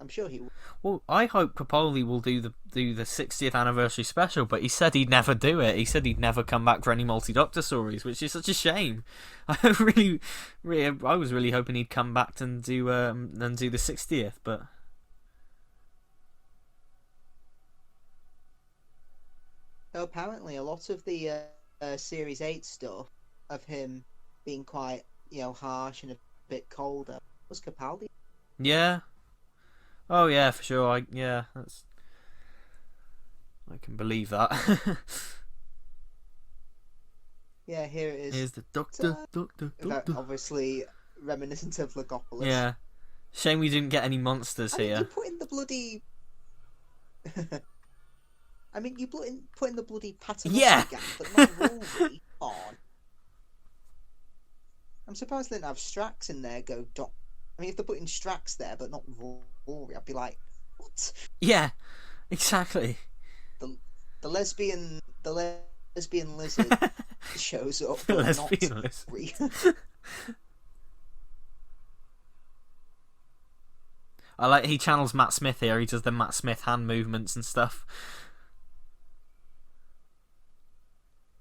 I'm sure he will. Well, I hope Capaldi will do the 60th anniversary special, but he said he'd never do it. He said he'd never come back for any multi-Doctor stories, which is such a shame. I I was really hoping he'd come back and do the 60th, but So apparently, a lot of the Series 8 stuff of him being quite, harsh and a bit colder was Capaldi. yeah. Oh yeah, for sure. I can believe that. Yeah, here it is. Here's the Doctor. Obviously reminiscent of Legopolis. Yeah. Shame we didn't get any monsters I mean, here. you put in the bloody. I mean, you put in the bloody Paternoster Yeah. gang, but not Rory. On. I'm surprised they didn't have Strax in there. I mean, if they're putting Strax there, but not Rory, I'd be like, what? Yeah, exactly. The lesbian lizard shows up, but Lesbian not lizard. Rory. I like he channels Matt Smith here. He does the Matt Smith hand movements and stuff.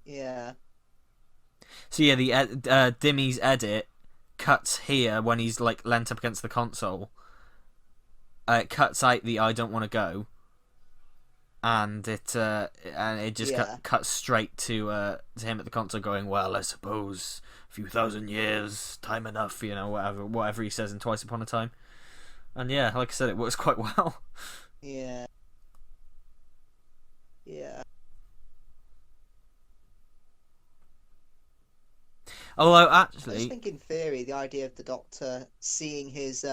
Yeah. So yeah, the Dimmy's edit cuts here when he's like leant up against the console. It cuts out the "I don't want to go," and it just cuts straight to him at the console going, "Well, I suppose a few thousand years, time enough, whatever he says in Twice Upon a Time." And yeah, like I said, it works quite well. Yeah. Yeah. Although I just actually, think, in theory, the idea of the Doctor seeing his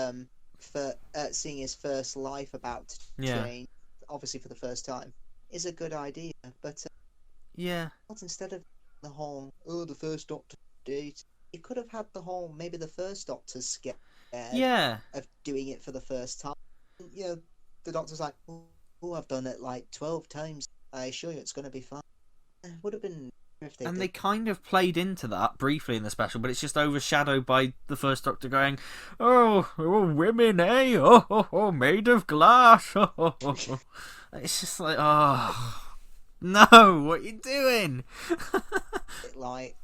seeing his first life about to change, obviously for the first time, is a good idea. But yeah, instead of the whole the first Doctor date, you could have had maybe the first Doctor scared Yeah. of doing it for the first time. You know, the Doctor's like, oh, I've done it like 12 times. I assure you it's going to be fine. It would have been if they And did. they kind of played into that briefly in the special, but it's just overshadowed by the first Doctor going, women, eh? Made of glass. It's just like, no, what are you doing? Like,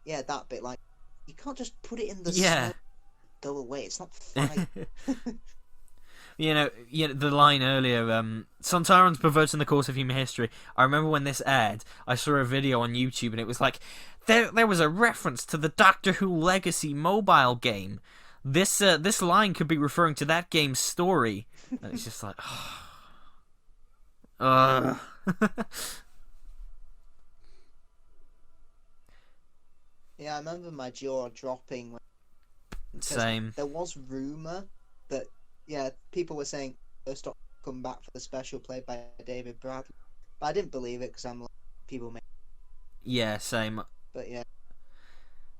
yeah, that bit, like, you can't just put it in the Yeah. snow, go away. It's not funny. The line earlier, Sontarans perverting the course of human history. I remember when this aired, I saw a video on YouTube and it was like, there was a reference to the Doctor Who Legacy mobile game. This line could be referring to that game's story. And it's just like, Yeah, I remember my jaw dropping Same. there was rumour that, yeah, people were saying first Doctor come back for the special played by David Bradley, but I didn't believe it because I'm like, people make. Yeah, same. But yeah,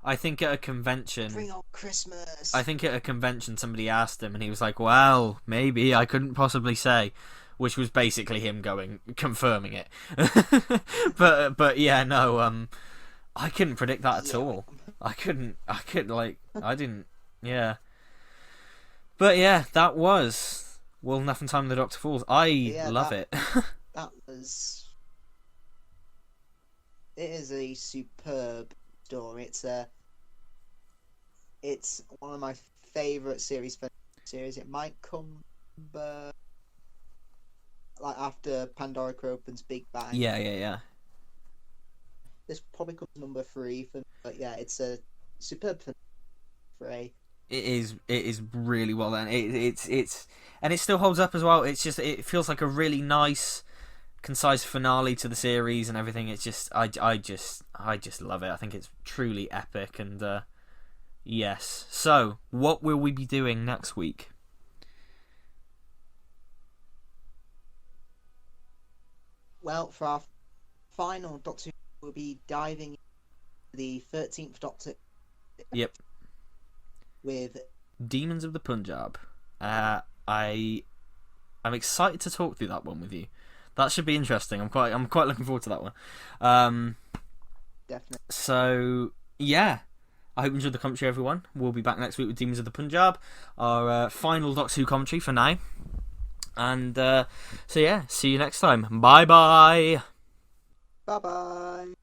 I think at a convention. bring on Christmas. I think at a convention somebody asked him and he was like, well, maybe, I couldn't possibly say. Which was basically him confirming it. but yeah, no, I couldn't predict that at all. I didn't, yeah. But yeah, that was Will Enough and Time the Doctor Falls. I love it. That was. It is a superb story. It's one of my favourite series. It might come like after Pandora Opens Big Bang. Yeah. This probably comes number 3 for me, but yeah, it's a superb finale. It is really well done. It's and it still holds up as well. It's just, it feels like a really nice, concise finale to the series and everything. It's just I just love it. I think it's truly epic. And yes. So what will we be doing next week? Well, for our final Doctor, we'll be diving into the 13th Doctor. Yep. With Demons of the Punjab. I'm excited to talk through that one with you. That should be interesting. I'm quite looking forward to that one. Definitely. So yeah, I hope you enjoyed the commentary, everyone. We'll be back next week with Demons of the Punjab, our final Doctor Who commentary for now. And so yeah, see you next time. Bye bye. Bye bye.